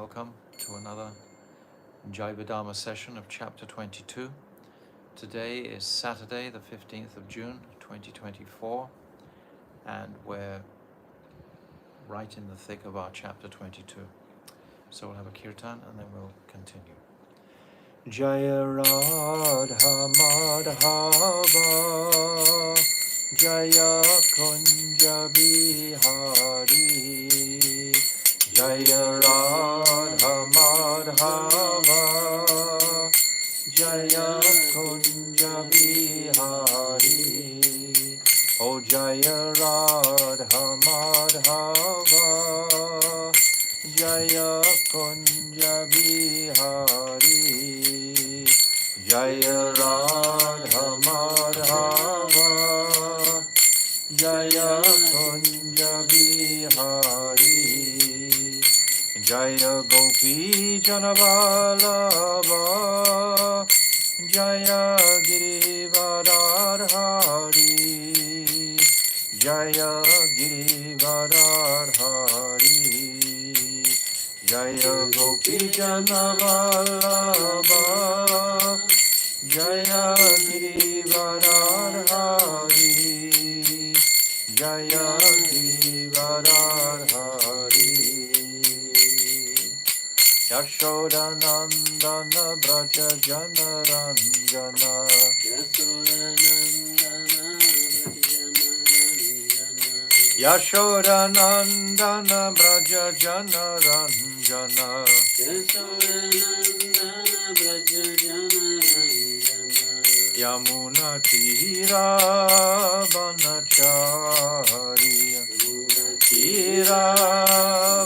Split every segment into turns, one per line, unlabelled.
welcome to another Jaiva Dharma session of chapter 22. Today is Saturday, the 15th of June, 2024, and we're right in the thick of our chapter 22. So we'll have a kirtan and then we'll continue. Jaya Radha Madhava Jaya Kunja Bihari Jaya Radha Madhava Jaya Kunja Bihari O Jaya Radha Madhava Jaya Kunja Bihari Jaya Radha Madhava Jaya Kunja Bihari Jaya Gopi Janavallabha Jaya Girivaradhari Jaya Girivaradhari Jaya Gopi Janavallabha Jaya Girivaradhari Jaya Girivaradhari Yashodanandana Braja Janaranjana Yashodanandana Braja Janaranjana Yamuna Tira Banachari Tira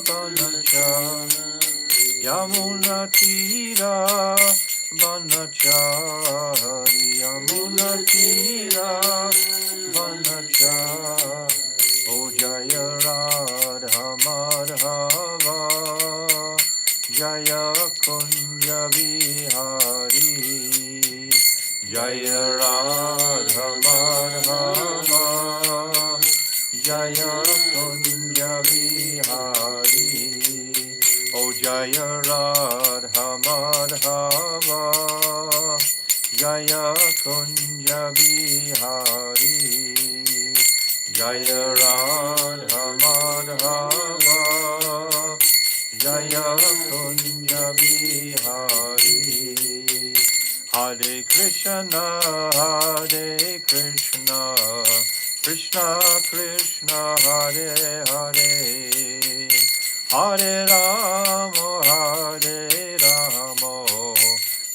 Banachari Yamuna Tira Banachari Yamuna Tira Banachari O Jaya Radha Madhava Jaya Kunja Bihari Jaya Radha Madhava Jaya Kunja Bihari O Jaya Radha Madhava Jaya Kunja Bihari Jaya Radha Madhava Jaya Kunja Bihari Hare Krishna Krishna Krishna Hare Hare Hare Ramo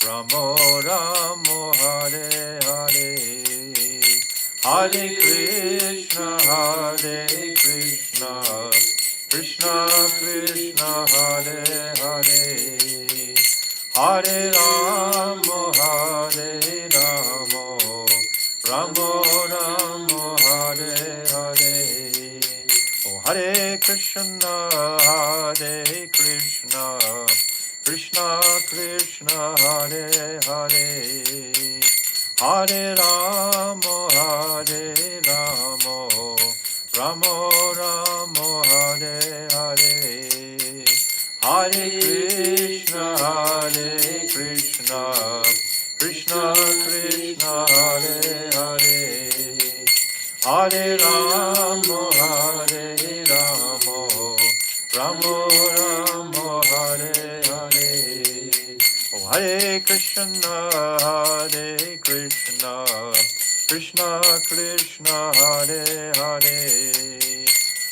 Ramo Ramo Hare Hare Hare Krishna Krishna Krishna Hare Hare Hare Ramo Ramo Ramo Hare Hare Oh Hare Krishna Krishna Krishna Hare Hare Hare Ramo Ramo Ramo Hare Hare Hare Krishna Krishna Krishna Hare Hare Hare Ramo Ramo Ramo Hare Hare Oh Hare Krishna Krishna Krishna Hare Hare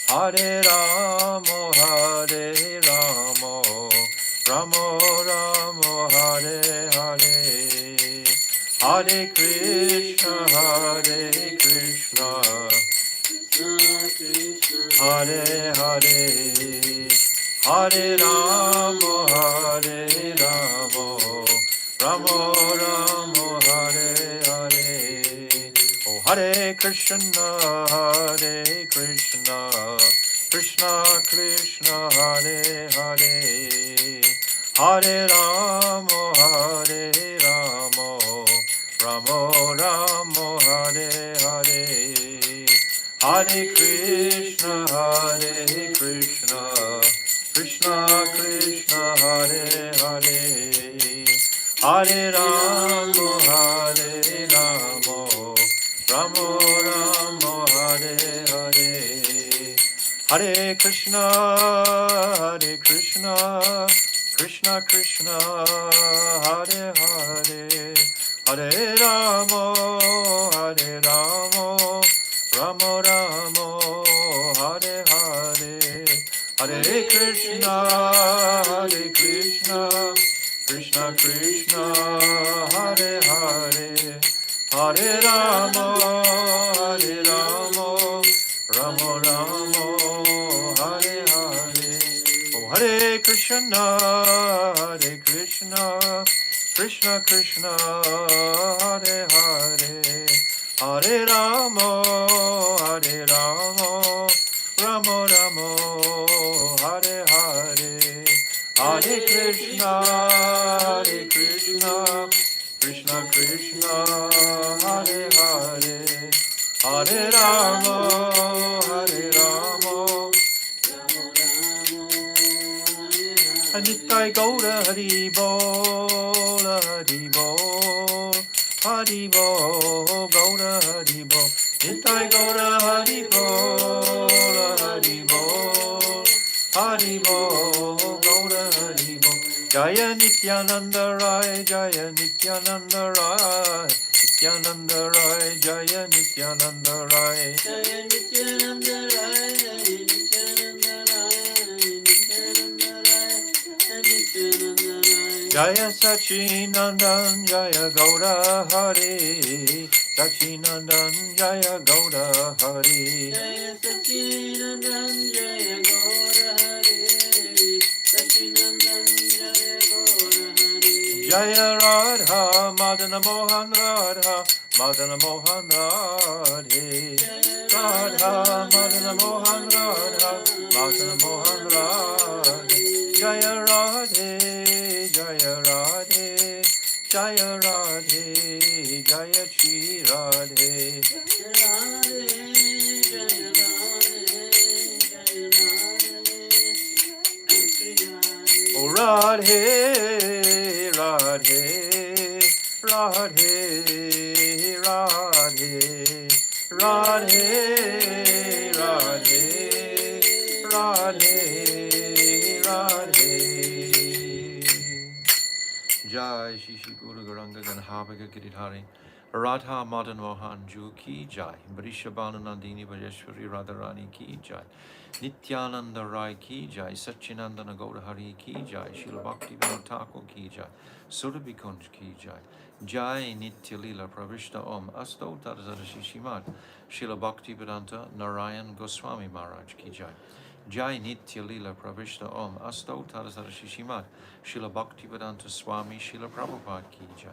Hare Ramo Ramo Ramo Hare Hare Hare Krishna Hare Hare Hare Ramo Ramo Ramo Hare Hare Oh Hare Krishna Krishna Krishna Hare Hare Hare Ramo Ramo Ramo Hare Hare Hare Krishna Krishna Krishna Hare Hare Hare Rama Rama Rama Hare Hare Hare Krishna Krishna Krishna Hare Hare Hare Rama Rama Rama Hare Hare Hare Krishna Krishna Krishna Hare Hare Hare Rama Rama Rama Hare Hare Oh Hare Krishna Krishna Krishna Hare Hare Hare Rama Rama Rama Hare Hare Hare Krishna Krishna Krishna Hare Hare Hare Rama Nitai Gaura Hari Bol Hari Bol Gaura Hari Bol Nitai Gaura Hari Bol Hari Bol Gaura Hari Bol Jaya Nityananda Rai Jaya Nityananda Rai Nityananda Rai Jaya Nityananda Rai Jaya Nityananda Rai Jaya Sachinandan Jaya Gaura Hari Sachinandan Jaya Gaura Hari Jaya Sachinandan Jaya Gaura Hari Sachinandan Jaya Gaura Hari Jaya Radha Madana Mohan Radha Madana Mohan Radhe Radha Madana Mohan Radha Madana Mohan Radhe Jaya Radhe Jaya Radhe Jaya Radhe Jaya Shri Radhe Radhe Jaya Radhe Oh Radhe Radhe Radhe Radhe Radhe Radhe Radhe Radhe Jai Shri Shri Guru Garanga Ganhabhaga Giridhari Radha Madan Mohan Ju Ki Jai Brishabhanu Nandini Vajeshwari Radharani Ki Jai Nityananda Rai Ki Jai Satchinandana Gaurahari Ki Jai Srila Bhakti Vinod Thakur Ki Jai Surabhi Kunj Ki Jai Jai Nitya Lila Pravishta Om Asto Tadazarashi Shimad Srila Bhakti Vedanta Narayan Goswami Maharaj Ki Jai Jai Nitya Lila Pravishta Om Asto Tadazarashi Shimad Srila Bhakti Vedanta Swami Srila Prabhupada Ki Jai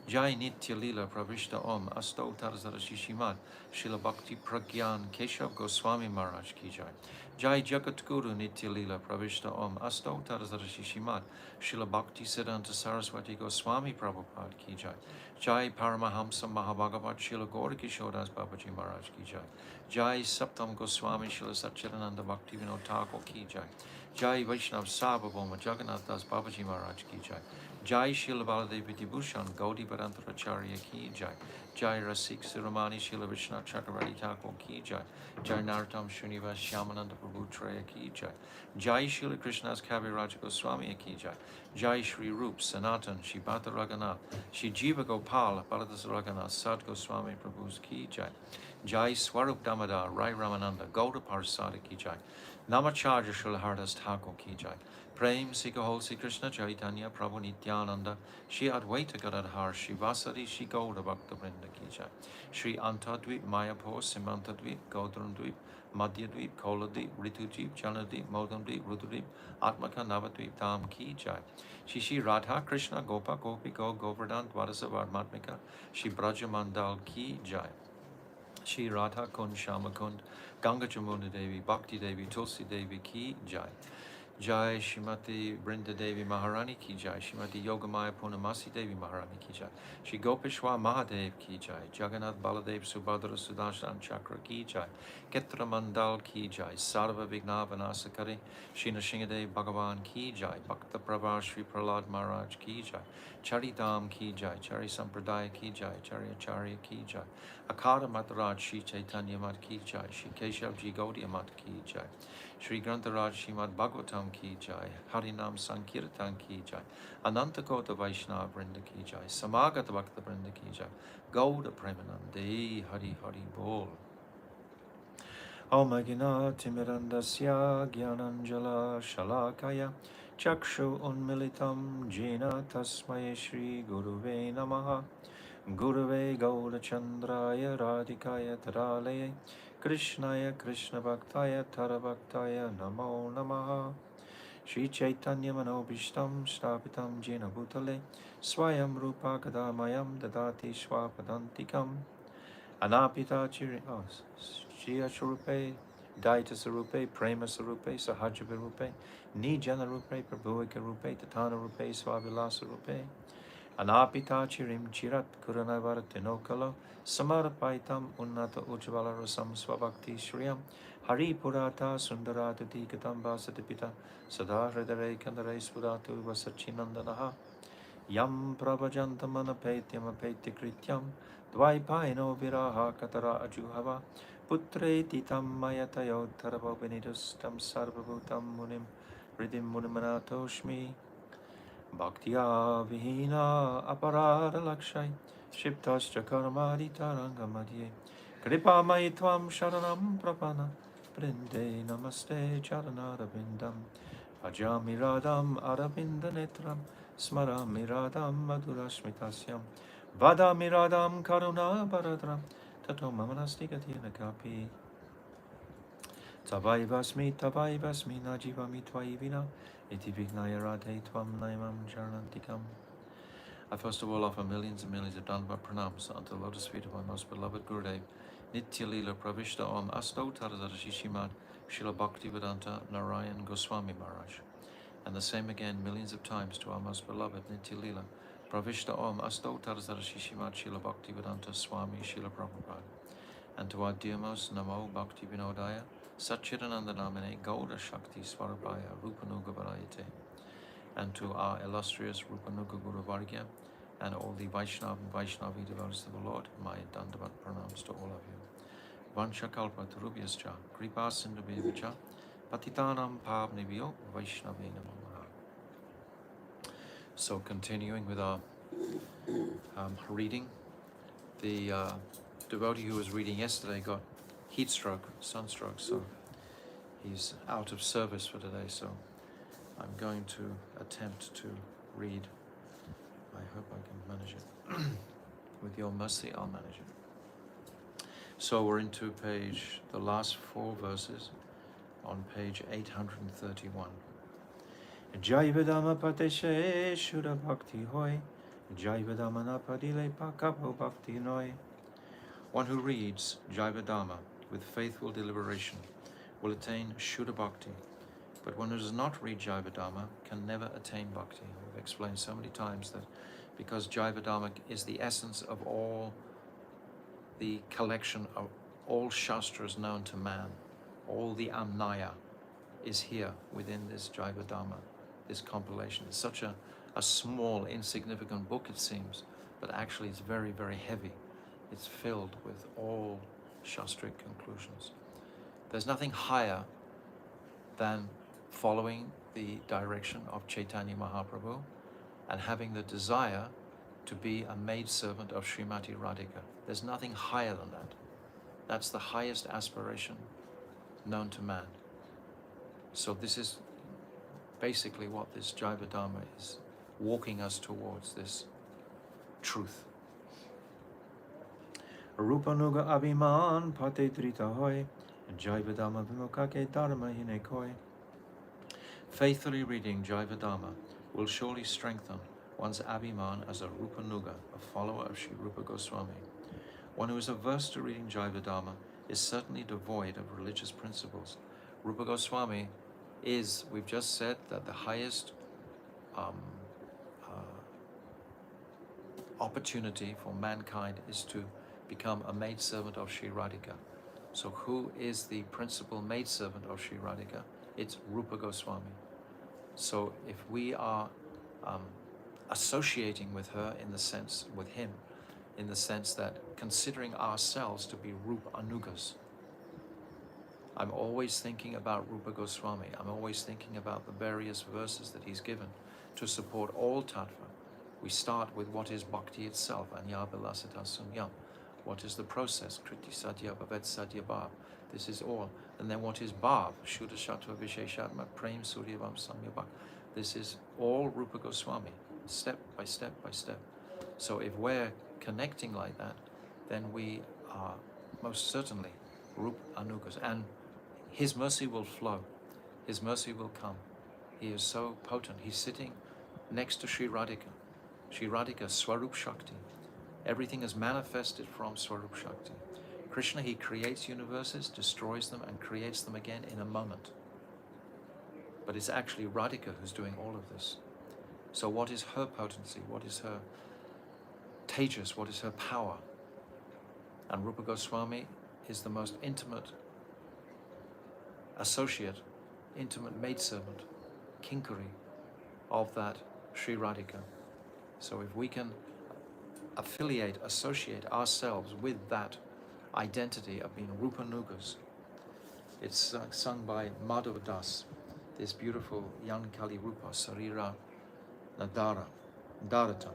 Jai Nitya Lila Pravishta Om Asto Tadazarashi Shimad Srila Bhakti Pragyan Keshav Goswami Maharaj Ki Jai Jai Jagat Guru Nitya Lila Pravishta Om Asto Tadazarashi Shimad Srila Bhakti Siddhanta Saraswati Goswami Prabhupada Ki Jai Jai Paramahamsa Mahabhagavat Srila Gaura Kishodas Babaji Maharaj Ki Jai Jai Saptam Goswami Srila Satchidananda Bhakti Vinod Thakur Ki Jai Jai Vaishnav Sabhaboma Jagannath Das Babaji Maharaj Ki Jai Jai Srila Baladevi Vibhushan Gaudi Bharantaracharya Ki Jai Jai Rasik Siramani Srila Vishnath Chakravarti Thakur Ki Jai Jai Narottam Srinivas Shyamananda Prabhu Traya Ki Jai Jai Srila Krishna's Kaviraj Goswami Ki Jai Jai Shri Rup Sanatan Shri Bhata Raghunath Shri Jiva Gopal Baladas Raghunath Sad Goswami Prabhu's Ki Jai Jai Swarup Damodar Rai Ramananda Gauda Parsada Ki Jai Namacharya Srila Hardas Thakur Ki Jai Prem Sikahol Sri Krishna Chaitanya Prabhu Nityananda Shri Advaita Gadadhar Shri Vasari Shri Gauda Bhakta Vrinda Ki Jai Shri Antadvip Mayapur Simantadvip Gaudrundvip Madhyadvip Koladvip Ritudvip Janadvip Modamdvip Rududvip Atmaka Navadvip Dham Ki Jai Shri Radha Krishna Gopa Gopi Go Govardhan Dwadasavar Matmika Shri Brajamandal Ki Jai Shri Radha Kund Shama Kund Ganga Jamuna Devi Bhakti Devi Tulsi Devi Ki Jai Jai Shrimati Brinda Devi Maharani ki jai, Shrimati Yogamaya Purnamasi Devi Maharani ki jai, Shri Gopeshwar Mahadev ki jai, Jagannath Baladev Subhadra Sudarshan Chakra ki jai, Ketra Mandal ki jai, Sarva Vigna Vinasakari, Shri Nrsingadev Bhagavan ki jai, Bhakta Prabha Shri Prahlad Maharaj ki jai, Charidam ki jai, Chari Sampradaya ki jai, Chari Acharya ki jai, Akara Mataraj Shri Chaitanya Mat ki jai, Shri Keshav Ji Gaudiya Mat ki jai, Shri Grantharaj Srimad Bhagavatam ki jai, Harinam Sankirtan ki jai, Ananta Kota Vaishnava Vrinda ki jai, Samagata Bhakta Vrinda ki jai, Gauda Premanande Hari Hari Bol. Om Agina Timirandasya Gyananjala Shalakaya Chakshu Unmilitam Jena Tasmai Shri Guruve Namaha Gurave Gauda Chandraya Radhikaya Taralaya Krishnaya Krishna Bhaktaya Tarabhaktaya Namo Namaha Shri Chaitanya Manobishtam Stapitam Jena Bhutale Swayam Rupa Kadamayam Dadati Swapadantikam Anapita Chiri Shriya Swarupe Daita Sarupe Prema Sarupe Sahaja Virupe Nijana Rupe Prabhuika Rupe Tatana Rupe Swavilasa Rupe Anapita Chirim Chirat Kuranavar Tinokalo Samarapaitam Unnata Ujvala Rasam Swabhakti Shriyam Hari Purata Sundarata Dikatam Vasatipita Sada Hridare Kandare Sudatu Vasachinandanaha Yam Prabhajantamana Petyam Apetya Dvaipaino Viraha Katara Ajuhava Putre Titam Mayatayo Tarabo Benidustam Sarvabhutam Munim Ridim Munimanatoshmi Bhaktiya Vihina Aparada Lakshai Shiptascha Karmadi Tarangamadye Kripa Maitvam Sharanam Prapana Brinde Namaste Charanara Bindam Ajami Radam Aravinda Netram Smarami Radam Madhurashmitasyam Vadami Radam Karuna Baradram Tato Mamanastigati Nakapi Tavai Vasmi Najivami Tvaivina Iti Vignaya Radhe Tvam Naimam Charanantikam. I first of all offer millions and millions of Danva pranams unto the lotus feet of my most beloved Gurudev, Nitya Leela Pravishta Om Asto Tarazara Shishimad Srila Bhaktivedanta Narayan Goswami Maharaj. And the same again millions of times to our most beloved Nitya Leela Pravishta Om Asto Tarazara Shishimad Srila Bhaktivedanta Swami Srila Prabhupada. And to our dearmost Namo Bhakti Vinodaya Satchidananda Namine Gauda Shakti Swarabhaya Rupanuga Varayate, and to our illustrious Rupanuga Guru Vargya and all the Vaishnava and Vaishnavi devotees of the Lord, my Dandavat pranams to all of you. Vansha Kalpa Tarubhyascha Kripa Sindhubhyacha Patitanam Pavnibhyo Vaishnavi Namaha. So continuing with our reading, the devotee who was reading yesterday got heat stroke, sunstroke, so he's out of service for today, so I'm going to attempt to read. I hope I can manage it. With your mercy, I'll manage it. So we're into the last 4 verses on page 831. Jaiva Dhamma Pateshe Shuddha Bhakti Hoy, Jaiva Dhamma Napadile Pakapo Bhakti Noy. One who reads Jaiva Dhamma with faithful deliberation will attain Shuddha Bhakti, but one who does not read Jaiva Dhamma can never attain Bhakti. We've explained so many times that because Jaiva Dhamma is the essence of all the collection of all Shastras known to man, all the Amnaya is here within this Jaiva Dhamma, this compilation. It's such a small, insignificant book, it seems, but actually it's very, very heavy. It's filled with all Shastric conclusions. There's nothing higher than following the direction of Chaitanya Mahaprabhu and having the desire to be a maidservant of Srimati Radhika. There's nothing higher than that. That's the highest aspiration known to man. So this is basically what this Jaiva Dhamma is walking us towards, this truth. Rupanuga Abhiman Pate Drita Hoy, Jaiva Dhamma Vimukake Dharma Hine Koi. Faithfully reading Jaiva Dhamma will surely strengthen one's Abhiman as a Rupanuga, a follower of Sri Rupa Goswami. One who is averse to reading Jaiva Dhamma is certainly devoid of religious principles. Rupa Goswami is, we've just said that the highest um, opportunity for mankind is to become a maidservant of Sri Radhika. So who is the principal maidservant of Sri Radhika? It's Rupa Goswami. So if we are associating with her in the sense, with him, in the sense that considering ourselves to be Rupa Anugas, I'm always thinking about Rupa Goswami. I'm always thinking about the various verses that he's given to support all tattva. We start with what is bhakti itself, Anyabalasita Sunyam. What is the process? Kriti Sadhya Bhavet Sadhya Bhav. This is all. And then what is Bhav? Shuddha Shattva Visheshatma Prem Suryavam Samyabhak. This is all Rupa Goswami, step by step by step. So if we're connecting like that, then we are most certainly Rupa Anugas. And his mercy will flow. His mercy will come. He is so potent. He's sitting next to Sri Radhika. Sri Radhika, Swarup Shakti. Everything is manifested from Swarup Shakti. Krishna, he creates universes, destroys them, and creates them again in a moment. But it's actually Radhika who's doing all of this. So what is her potency? What is her tejas? What is her power? And Rupa Goswami is the most intimate associate, intimate maidservant, kinkari of that Sri Radhika. So if we can affiliate, associate ourselves with that identity of being Rupanugas, it's sung by Madhava Das, this beautiful young Kali Rupa, Sarira Nadara, Darata.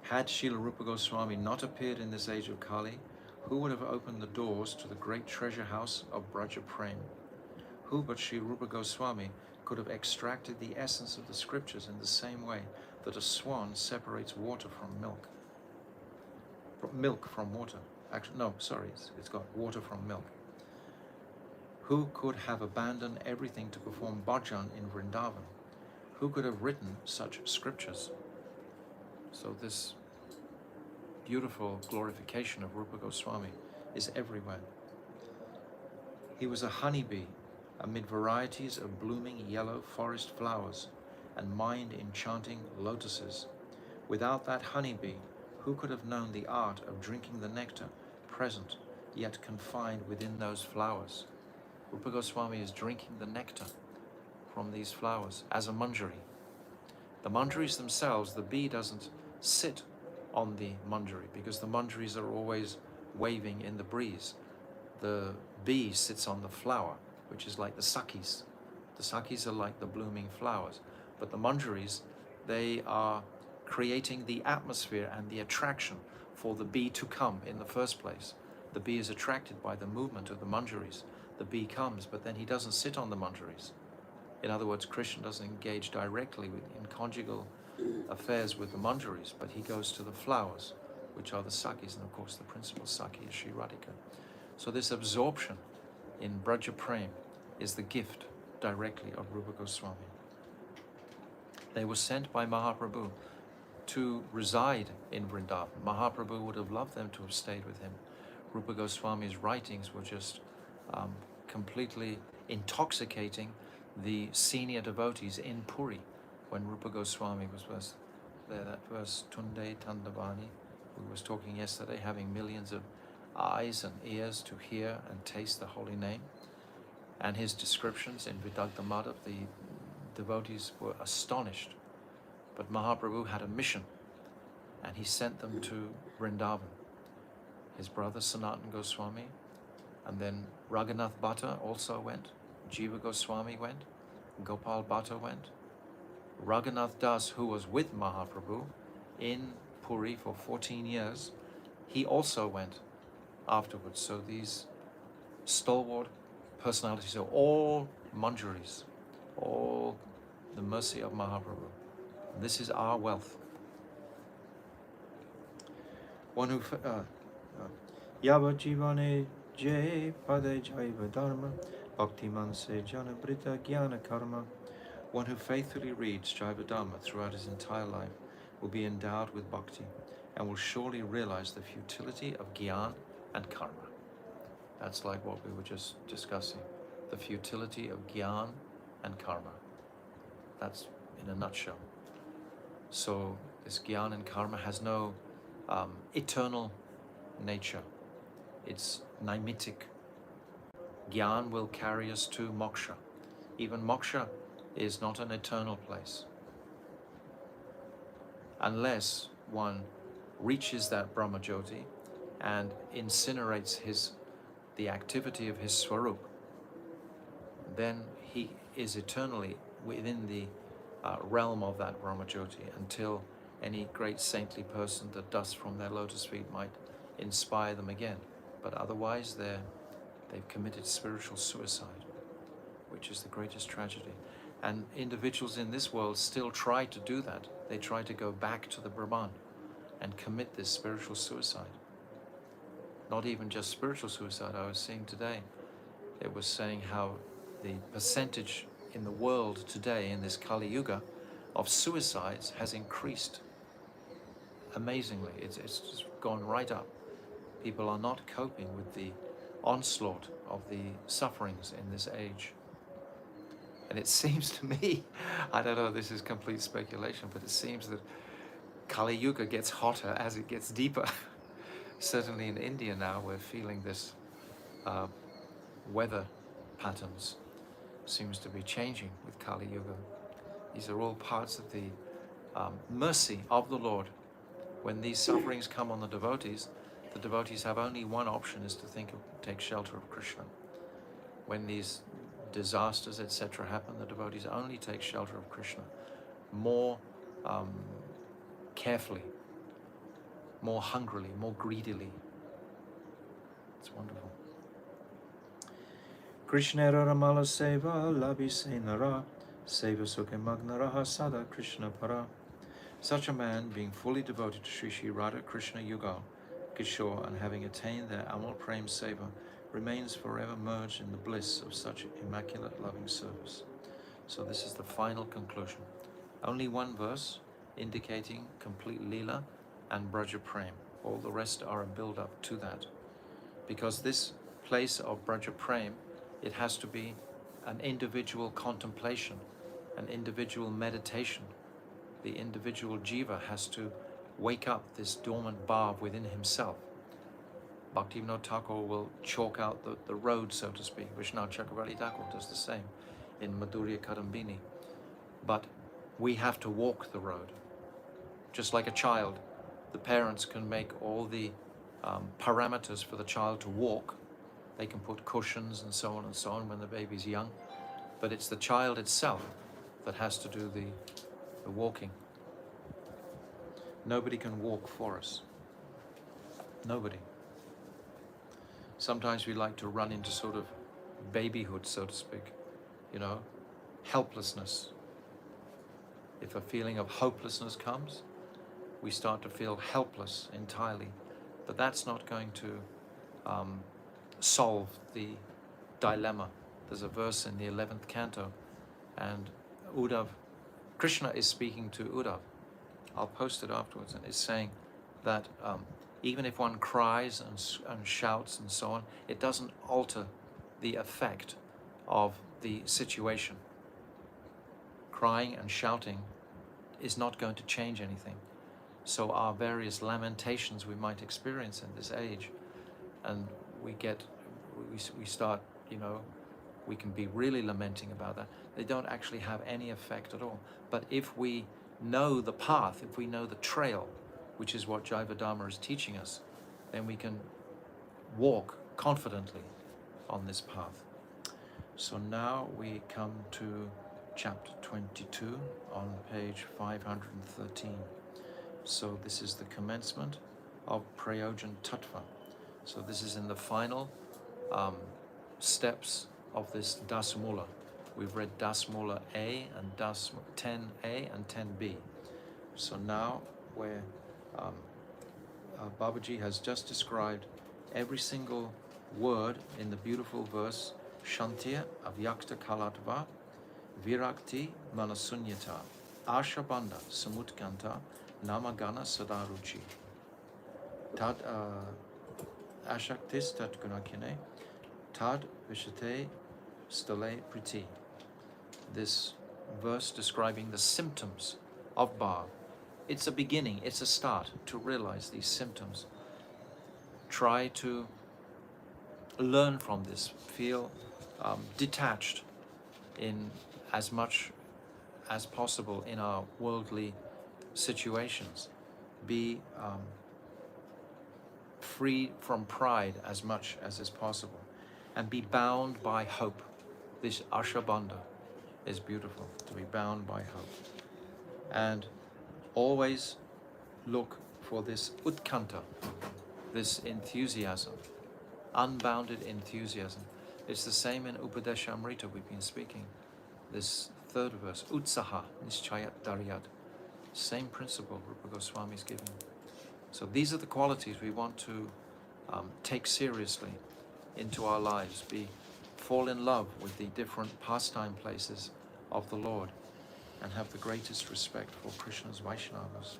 Had Srila Rupa Goswami not appeared in this age of Kali, who would have opened the doors to the great treasure house of Braja Prem? Who but Sri Rupa Goswami could have extracted the essence of the scriptures in the same way that a swan separates water from milk? Milk from water. Actually, no, sorry, it's got water from milk. Who could have abandoned everything to perform bhajan in Vrindavan? Who could have written such scriptures? So this beautiful glorification of Rupa Goswami is everywhere. He was a honeybee amid varieties of blooming yellow forest flowers and mind enchanting lotuses. Without that honeybee, who could have known the art of drinking the nectar present yet confined within those flowers? Rupa Goswami is drinking the nectar from these flowers as a manjari. The manjaris themselves, the bee doesn't sit on the manjari because the manjaris are always waving in the breeze. The bee sits on the flower, which is like the sakis. The sakis are like the blooming flowers. But the manjaris, they are creating the atmosphere and the attraction for the bee to come in the first place. The bee is attracted by the movement of the manjaris. The bee comes, but then he doesn't sit on the manjaris. In other words, Krishna doesn't engage directly in conjugal affairs with the manjaris, but he goes to the flowers, which are the sakis, and of course the principal saki is Sri Radhika. So this absorption in Braja Prem is the gift directly of Rupa Goswami. They were sent by Mahaprabhu to reside in Vrindavan. Mahaprabhu would have loved them to have stayed with him. Rupa Goswami's writings were just completely intoxicating the senior devotees in Puri when Rupa Goswami was there. That verse, Tunde Tandavani, we was talking yesterday, having millions of eyes and ears to hear and taste the holy name. And his descriptions in Vidagdha Madhav, the devotees were astonished. But Mahaprabhu had a mission, and he sent them to Vrindavan. His brother Sanatana Goswami, and then Raghunath Bhatta also went, Jiva Goswami went, Gopal Bhatta went. Raghunath Das, who was with Mahaprabhu in Puri for 14 years, he also went afterwards. So these stalwart personalities are all manjaris, all the mercy of Mahaprabhu. And this is our wealth. One who Yava Jivane Jai Pade Jaiva dharma Bhakti Manse Jana Brita Jnana Karma. One who faithfully reads Jaiva Dharma throughout his entire life will be endowed with bhakti and will surely realize the futility of Gyan and Karma. That's like what we were just discussing. the futility of Gyan and Karma. That's in a nutshell. So this Gyan and Karma has no eternal nature. It's nimitic. Gyan will carry us to moksha. Even moksha is not an eternal place. Unless one reaches that Brahmajyoti and incinerates the activity of his Swarup, then he is eternally within the realm of that Brahmajyoti until any great saintly person, the dust from their lotus feet might inspire them again. But otherwise they've committed spiritual suicide, which is the greatest tragedy. And individuals in this world still try to do that. They try to go back to the Brahman and commit this spiritual suicide. Not even just spiritual suicide. I was seeing today, it was saying how the percentage in the world today, in this Kali Yuga, of suicides has increased amazingly. It's just gone right up. People are not coping with the onslaught of the sufferings in this age. And it seems to me, I don't know, this is complete speculation, but it seems that Kali Yuga gets hotter as it gets deeper. Certainly in India now, we're feeling this weather patterns seems to be changing with Kali Yuga. These are all parts of the mercy of the Lord. When these sufferings come on the devotees have only one option, is to take shelter of Krishna. When these disasters, etc. happen, the devotees only take shelter of Krishna more carefully, more hungrily, more greedily. It's wonderful. Krishna Ramala Seva Labi Senara Seva Sukhe Magnaraha Sada Krishna Para. Such a man, being fully devoted to Sri Sri Radha Krishna Yugal, Kishore, and having attained their Amal Prem Seva, remains forever merged in the bliss of such immaculate loving service. So this is the final conclusion. Only one verse indicating complete Leela and Braja Prem. All the rest are a build-up to that. Because this place of Braja Prem, it has to be an individual contemplation, an individual meditation. The individual jiva has to wake up this dormant bhav within himself. Bhaktivinoda Thakur will chalk out the road, so to speak. Vishnu Chakravarti Thakur does the same in Madhurya Kadambini. But we have to walk the road. Just like a child, the parents can make all the parameters for the child to walk. They can put cushions and so on when the baby's young. But it's the child itself that has to do the walking. Nobody can walk for us. Nobody. Sometimes we like to run into sort of babyhood, so to speak, helplessness. If a feeling of hopelessness comes, we start to feel helpless entirely. But that's not going to solve the dilemma. There's a verse in the 11th canto, and Krishna is speaking to Uddhav. I'll post it afterwards, and it's saying that even if one cries and shouts and so on, it doesn't alter the effect of the situation. Crying and shouting is not going to change anything. So our various lamentations we might experience in this age, and we start, we can be really lamenting about that. They don't actually have any effect at all. But if we know the path, if we know the trail, which is what Jaiva Dharma is teaching us, then we can walk confidently on this path. So now we come to chapter 22 on page 513. So this is the commencement of Prayojan Tattva. So this is in the final steps of this Dasmula. We've read Dasmula A and 10A and 10B. So now where Babaji has just described every single word in the beautiful verse Shantya Avyakta Kalatva Virakti Manasunyata Ashabanda Samutkanta Namagana Sadaruchi Tad Ashaktis Tat Gunakine Tad Vishate stale priti. This verse describing the symptoms of bhav. It's a beginning, it's a start to realize these symptoms. Try to learn from this, feel detached in as much as possible in our worldly situations. Be free from pride as much as is possible, and be bound by hope. This Ashabandha is beautiful, to be bound by hope. And always look for this utkanta, this enthusiasm, unbounded enthusiasm. It's the same in Upadeshamrita we've been speaking. This third verse, utsaha nischayat daryat. Same principle Rupa Goswami is giving. So these are the qualities we want to take seriously into our lives. Fall in love with the different pastime places of the Lord, and have the greatest respect for Krishna's Vaishnavas,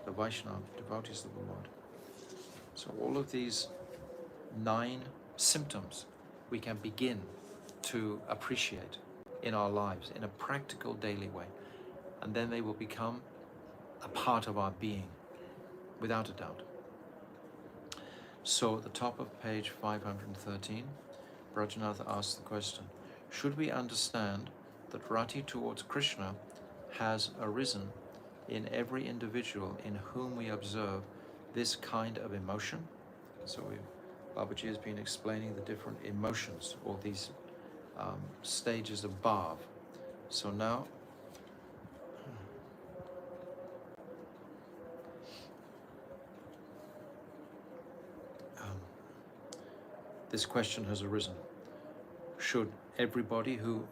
the Vaishnava devotees of the Lord. So all of these 9 symptoms we can begin to appreciate in our lives in a practical daily way, and then they will become a part of our being, without a doubt. So at the top of page 513, Brajanath asks the question, should we understand that rati towards Krishna has arisen in every individual in whom we observe this kind of emotion? So Babaji has been explaining the different emotions, or these stages of bhav. So now, this question has arisen. Should everybody who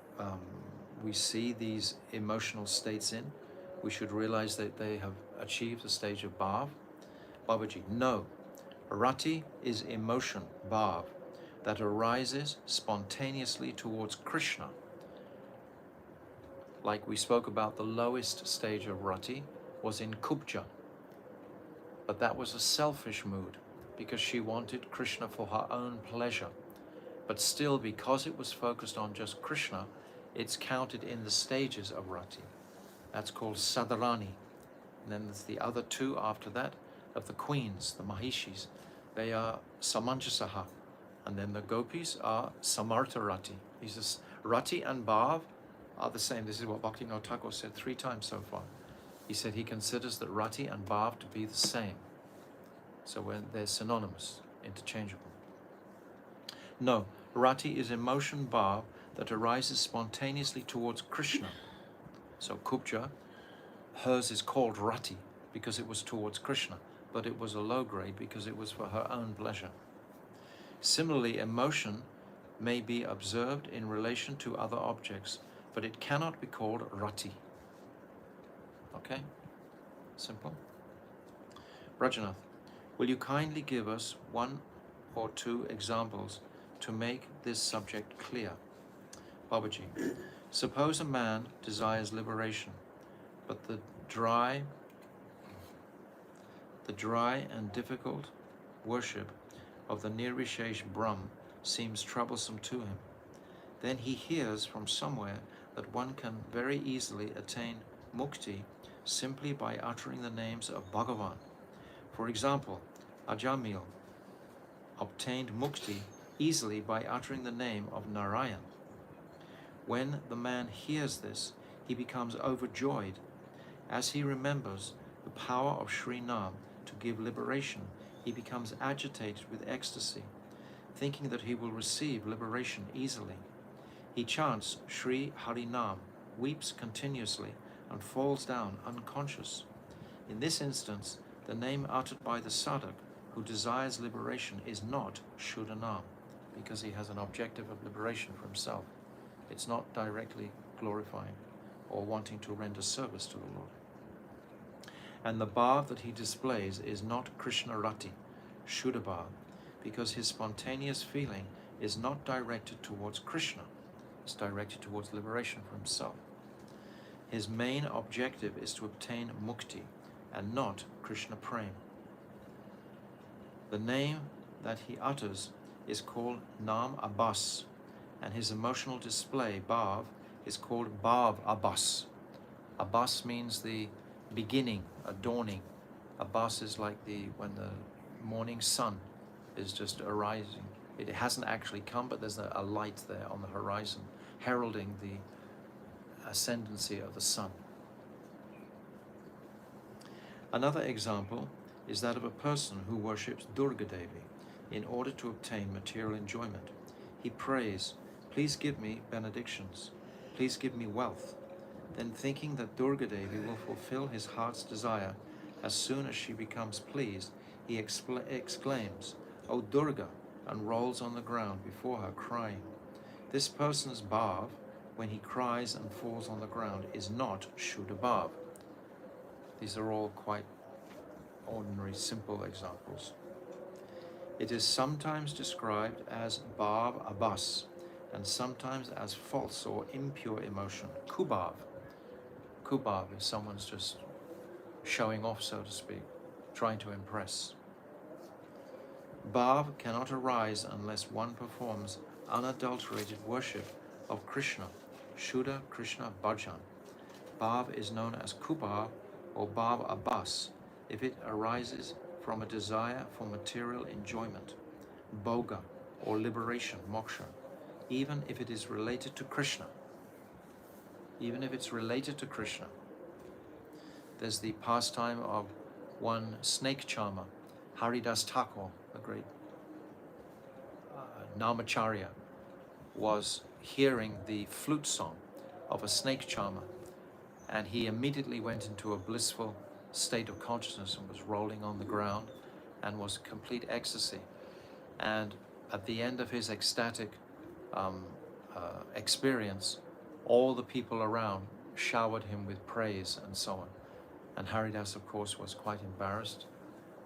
we see these emotional states in, we should realize that they have achieved the stage of bhav? Babaji, no. Rati is emotion, bhav, that arises spontaneously towards Krishna. Like we spoke about, the lowest stage of rati was in Kubja. But that was a selfish mood, because she wanted Krishna for her own pleasure. But still, because it was focused on just Krishna, it's counted in the stages of rati. That's called Sadarani. And then there's the other 2 after that of the queens, the Mahishis. They are Samanjasaha. And then the gopis are Samartha Rati. He says rati and bhav are the same. This is what Bhaktivinoda Thakur said 3 times so far. He said he considers that rati and bhav to be the same. So when they're synonymous, interchangeable. No, rati is emotion, bhav, that arises spontaneously towards Krishna. So Kubja, hers is called rati because it was towards Krishna, but it was a low grade because it was for her own pleasure. Similarly, emotion may be observed in relation to other objects, but it cannot be called rati. Okay? Simple. Rajanath, will you kindly give us 1 or 2 examples to make this subject clear? Babaji, suppose a man desires liberation, but the dry and difficult worship of the Nirvishesh Brahm seems troublesome to him. Then he hears from somewhere that one can very easily attain mukti simply by uttering the names of Bhagavan. For example, Ajamil obtained mukti easily by uttering the name of Narayan. When the man hears this, he becomes overjoyed. As he remembers the power of Sri Nam to give liberation, he becomes agitated with ecstasy, thinking that he will receive liberation easily. He chants Sri Harinam, weeps continuously, and falls down unconscious. In this instance, the name uttered by the sadhak who desires liberation is not Shuddhanam, because he has an objective of liberation for himself. It's not directly glorifying or wanting to render service to the Lord. And the bhav that he displays is not Krishna Rati, Shuddha bhav, because his spontaneous feeling is not directed towards Krishna. It's directed towards liberation for himself. His main objective is to obtain mukti and not Krishna Prem. The name that he utters is called Nam Abbas, and his emotional display, bhav, is called bhav abas. Abas means the beginning, a dawning. Abas is like when the morning sun is just arising. It hasn't actually come, but there's a light there on the horizon, heralding the ascendancy of the sun. Another example is that of a person who worships Durga Devi in order to obtain material enjoyment. He prays, "Please give me benedictions. Please give me wealth." Then, thinking that Durga Devi will fulfill his heart's desire as soon as she becomes pleased, he exclaims, "O Durga," and rolls on the ground before her, crying. This person's bhav, when he cries and falls on the ground, is not Shuddha bhav. These are all quite ordinary, simple examples. It is sometimes described as bhav abas, and sometimes as false or impure emotion, kubhav. Kubhav is someone's just showing off, so to speak, trying to impress. Bhav cannot arise unless one performs unadulterated worship of Krishna, Shuddha Krishna bhajan. Bhav is known as kubhav or bhav abas if it arises from a desire for material enjoyment, bhoga, or liberation, moksha, even if it is related to Krishna. Even if it's related to Krishna. There's the pastime of one snake charmer, Haridas Thakur, a great Namacharya, was hearing the flute song of a snake charmer, and he immediately went into a blissful state of consciousness and was rolling on the ground and was complete ecstasy. And at the end of his ecstatic experience, all the people around showered him with praise and so on. And Haridas, of course, was quite embarrassed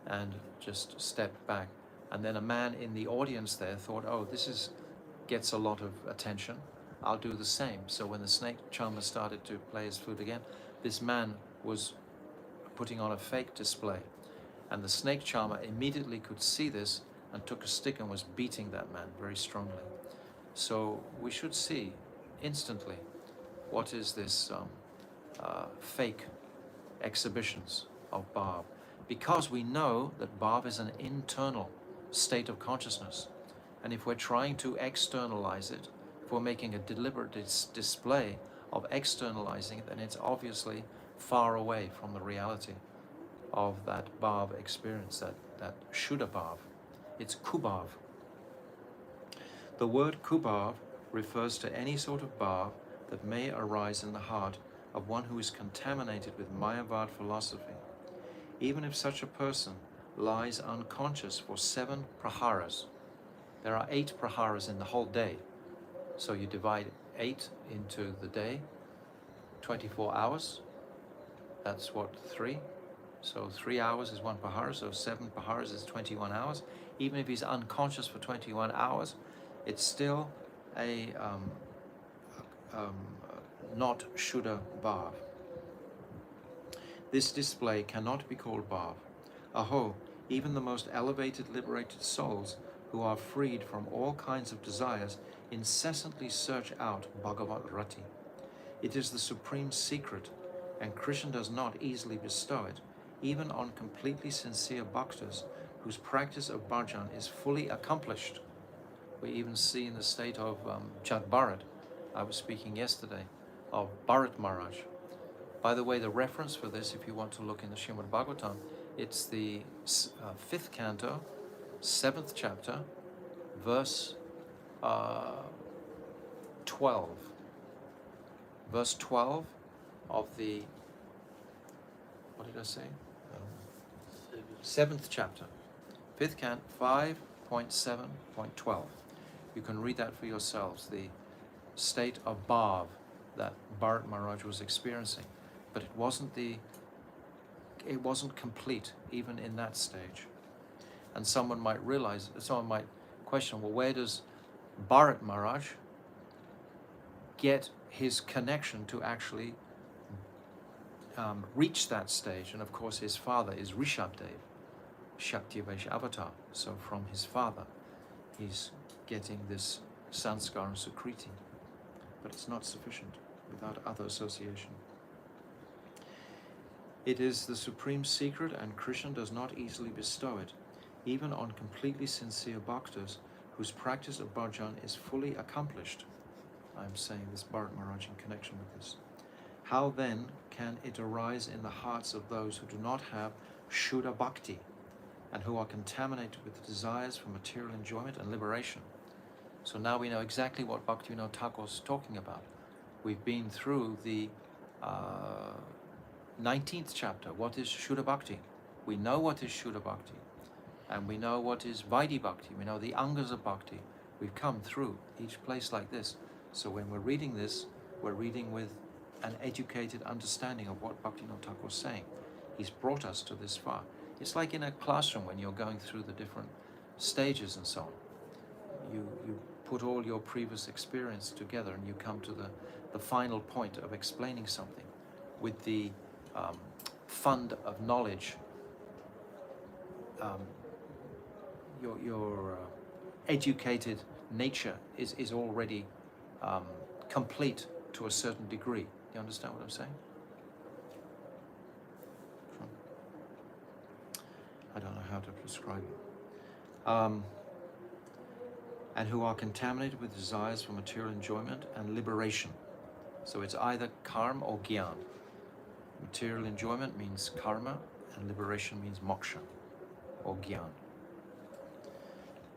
and just stepped back. And then a man in the audience there thought, "Oh, this gets a lot of attention. I'll do the same." So when the snake charmer started to play his flute again, this man was putting on a fake display. And the snake charmer immediately could see this and took a stick and was beating that man very strongly. So we should see instantly what is this fake exhibitions of bhav, because we know that bhav is an internal state of consciousness, and if we're trying to externalize it, if we're making a deliberate display of externalizing it, then it's obviously far away from the reality of that bhav experience, that Shuddha bhav. It's kubhav. The word kubhav refers to any sort of bhav that may arise in the heart of one who is contaminated with Mayavad philosophy. Even if such a person lies unconscious for 7 praharas, there are 8 praharas in the whole day. So you divide 8 into the day, 24 hours, that's what, 3? So 3 hours is 1 prahara, so 7 praharas is 21 hours. Even if he's unconscious for 21 hours, it's still a not Shuddha bhav. This display cannot be called bhav. Aho, even the most elevated liberated souls who are freed from all kinds of desires incessantly search out Bhagavat Rati. It is the supreme secret, and Krishna does not easily bestow it, even on completely sincere bhaktas whose practice of bhajan is fully accomplished. We even see in the state of Jat Bharat, I was speaking yesterday, of Bharat Maharaj. By the way, the reference for this, if you want to look in the Srimad Bhagavatam, it's the 5th canto, 7th chapter, verse 12. Verse 12 of the, what did I say? 7th chapter, 5th canto, 5.7.12. You can read that for yourselves, the state of bhav that Bharat Maharaj was experiencing. But it wasn't complete even in that stage. And someone might question, well, where does Bharat Maharaj get his connection to actually reach that stage? And of course his father is Rishabdev, Shakti Vaishya avatar. So from his father he's getting this sanskar and sukriti. But it's not sufficient without other association. It is the supreme secret, and Krishna does not easily bestow it, even on completely sincere bhaktas whose practice of bhajan is fully accomplished. I'm saying this Bharat Maharaj in connection with this. How then can it arise in the hearts of those who do not have Shuddha Bhakti and who are contaminated with desires for material enjoyment and liberation? So now we know exactly what Bhaktivinoda Thakur is talking about. We've been through the 19th chapter. What is Shuddha Bhakti? We know what is Shuddha Bhakti. And we know what is Vaidhi Bhakti. We know the Angas of Bhakti. We've come through each place like this. So when we're reading this, we're reading with an educated understanding of what Bhaktivinoda Thakur is saying. He's brought us to this far. It's like in a classroom when you're going through the different stages and so on. You put all your previous experience together and you come to the final point of explaining something with the fund of knowledge. Your educated nature is already complete to a certain degree. Do you understand what I'm saying? I don't know how to prescribe it. And who are contaminated with desires for material enjoyment and liberation. So it's either karma or gyan. Material enjoyment means karma, and liberation means moksha or gyan.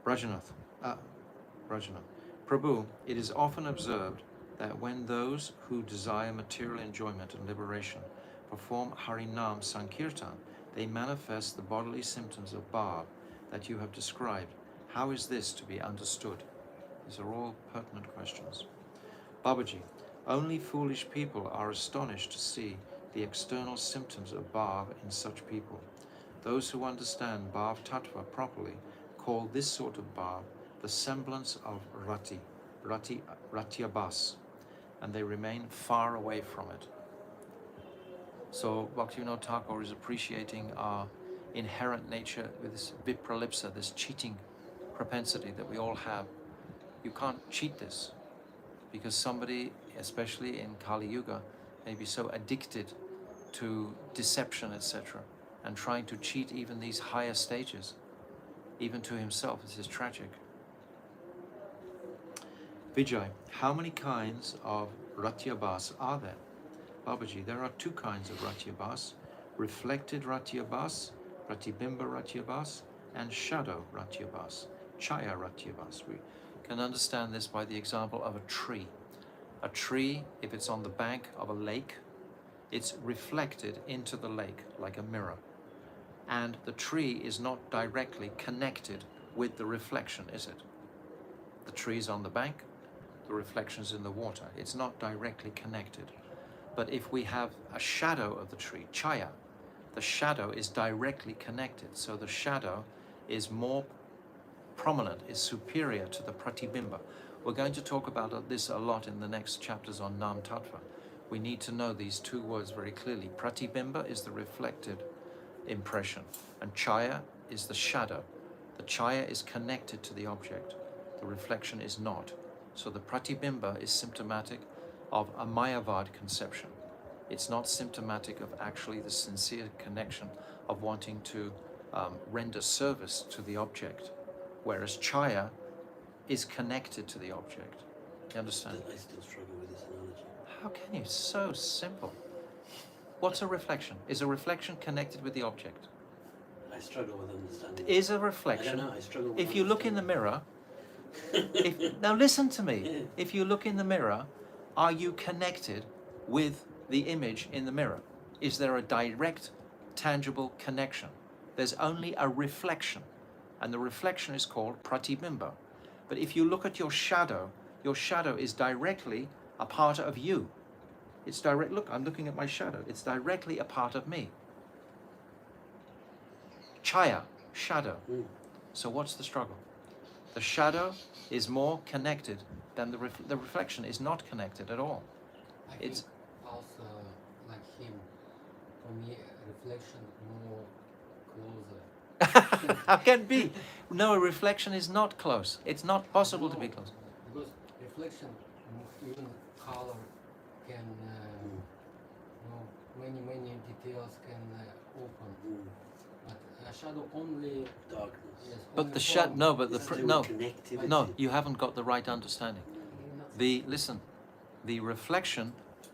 Brajanath. Prabhu, it is often observed that when those who desire material enjoyment and liberation perform Harinam Sankirtan, they manifest the bodily symptoms of bhav that you have described. How is this to be understood? These are all pertinent questions. Babaji, only foolish people are astonished to see the external symptoms of bhav in such people. Those who understand bhav tattva properly call this sort of bhav the semblance of ratyabhas, and they remain far away from it. So Bhaktivinoda Thakur is appreciating our inherent nature with this vipralipsa, this cheating propensity that we all have. You can't cheat this, because somebody, especially in Kali Yuga, may be so addicted to deception, etc., and trying to cheat even these higher stages, even to himself. This is tragic. Vijay, how many kinds of ratyabhas are there? Babaji, there are two kinds of ratyabhas: reflected ratyabhas, pratibimba ratyabhas, and shadow ratyabhas, chaya ratyabhas. We can understand this by the example of a tree. A tree, if it's on the bank of a lake, it's reflected into the lake like a mirror. And the tree is not directly connected with the reflection, is it? The tree is on the bank, the reflection's in the water. It's not directly connected. But if we have a shadow of the tree, chaya, the shadow is directly connected. So the shadow is more prominent, is superior to the pratibimba. We're going to talk about this a lot in the next chapters on Nam Tattva. We need to know these two words very clearly. Pratibimba is the reflected impression, and chaya is the shadow. The chaya is connected to the object. The reflection is not. So the pratibimba is symptomatic of a mayavad conception. It's not symptomatic of actually the sincere connection of wanting to render service to the object, whereas chaya is connected to the object. You understand?
I still struggle with this analogy.
How can you? So simple. What's a reflection? Is a reflection connected with the object?
I struggle with understanding.
Is a reflection?
I don't know, I struggle with
if you look in the mirror, now listen to me. If you look in the mirror, are you connected with the image in the mirror? Is there a direct, tangible connection? There's only a reflection, and the reflection is called pratibimba. But if you look at your shadow is directly a part of you. It's direct. Look, I'm looking at my shadow. It's directly a part of me. Chaya, shadow. So what's the struggle? The shadow is more connected than the reflection is not connected at all.
It's also like him. For me, reflection more closer.
How can it be? No, a reflection is not close. It's not possible to be close.
because reflection, even color can, many details can open. But a shadow only,
Darkness.
yes,
But
only
the shadow,
form.
no, but
It's
the
to do
no,
with connectivity.
no, you haven't got the right understanding.
Not-
Listen, the reflection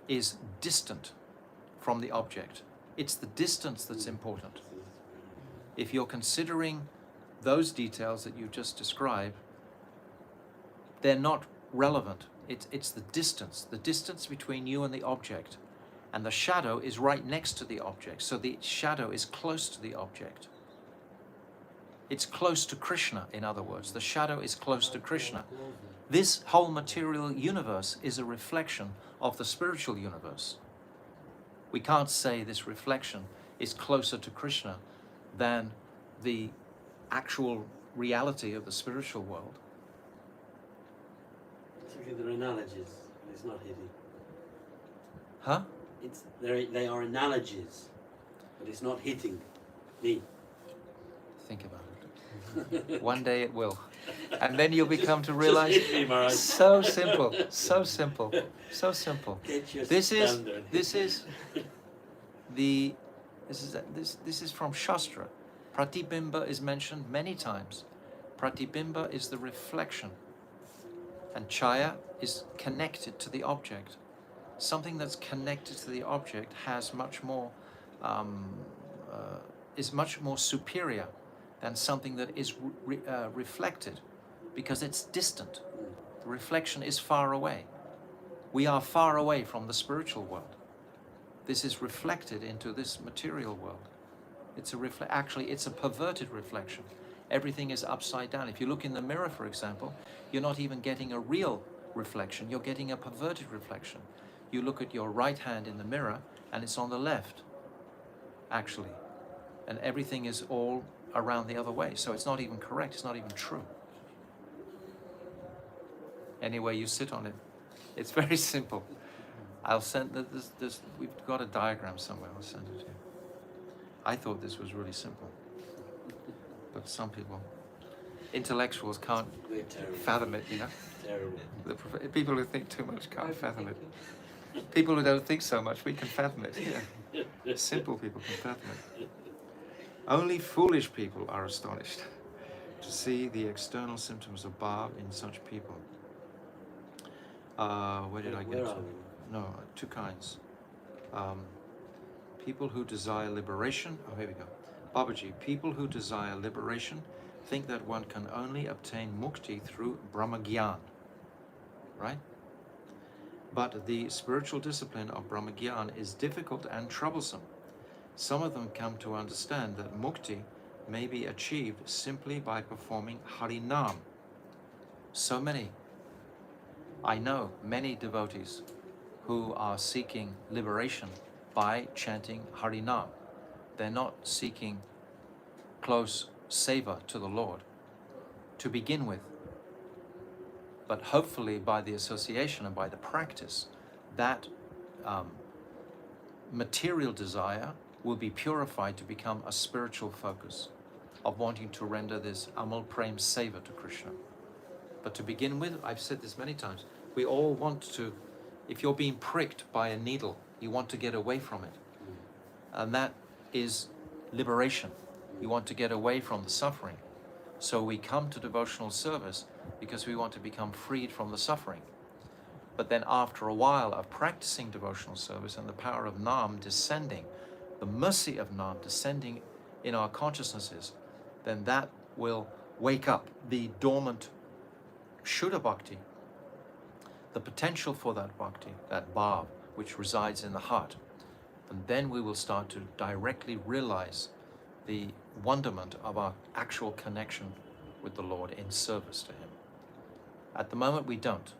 is distant from the object. It's the distance that's important. If you're considering those details that you just described, they're not relevant. It's the distance between you and the object. And the shadow is right next to the object. So the shadow is close to the object. It's close to Krishna, in other words. The shadow is close to Krishna.
Closer.
This whole material universe is a reflection of the spiritual universe. We can't say this reflection is closer to Krishna than the actual reality of the spiritual world.
So they're analogies, but it's not hitting.
Huh?
They are analogies, but it's not hitting me.
Think about it. One day it will. And then you'll become to realize,
Just hit me, Maharaj.
so simple, so simple, so simple.
Get your
This is
standard.
this is from Shastra. Pratibimba is mentioned many times. Pratibimba is the reflection, and chaya is connected to the object. Something that's connected to the object has much more, is much more superior than something that is reflected, because it's distant. The reflection is far away. We are far away from the spiritual world. This is reflected into this material world. It's actually, it's a perverted reflection. Everything is upside down. If you look in the mirror, for example, you're not even getting a real reflection. You're getting a perverted reflection. You look at your right hand in the mirror, and it's on the left, actually. And everything is all around the other way. So it's not even correct. It's not even true. Anyway, you sit on it. It's very simple. I'll send this. We've got a diagram somewhere. I'll send it to you. I thought this was really simple, but some people, intellectuals, can't
We're terrible.
fathom it. You know,
Terrible.
people who think too much can't fathom it. People who don't think so much, we can fathom it. Yeah. Simple people can fathom it. Only foolish people are astonished to see the external symptoms of bhav in such people. Where did I get
Where
to?
are we?
No, two kinds. People who desire liberation. Oh, here we go. Babaji, people who desire liberation think that one can only obtain mukti through brahmagyan, right? But the spiritual discipline of brahmagyan is difficult and troublesome. Some of them come to understand that mukti may be achieved simply by performing harinam. So many. I know many devotees who are seeking liberation by chanting harinam. They're not seeking close seva to the Lord to begin with. But hopefully by the association and by the practice, that material desire will be purified to become a spiritual focus of wanting to render this amal prem seva to Krishna. But to begin with, I've said this many times, we all want to, if you're being pricked by a needle, you want to get away from it. And that is liberation. You want to get away from the suffering. So we come to devotional service because we want to become freed from the suffering. But then after a while of practicing devotional service and the power of Nam descending, the mercy of Nam descending in our consciousnesses, then that will wake up the dormant Shuddha Bhakti, the potential for that Bhakti, that Bhav, which resides in the heart. And then we will start to directly realize the wonderment of our actual connection with the Lord in service to Him. At the moment we don't.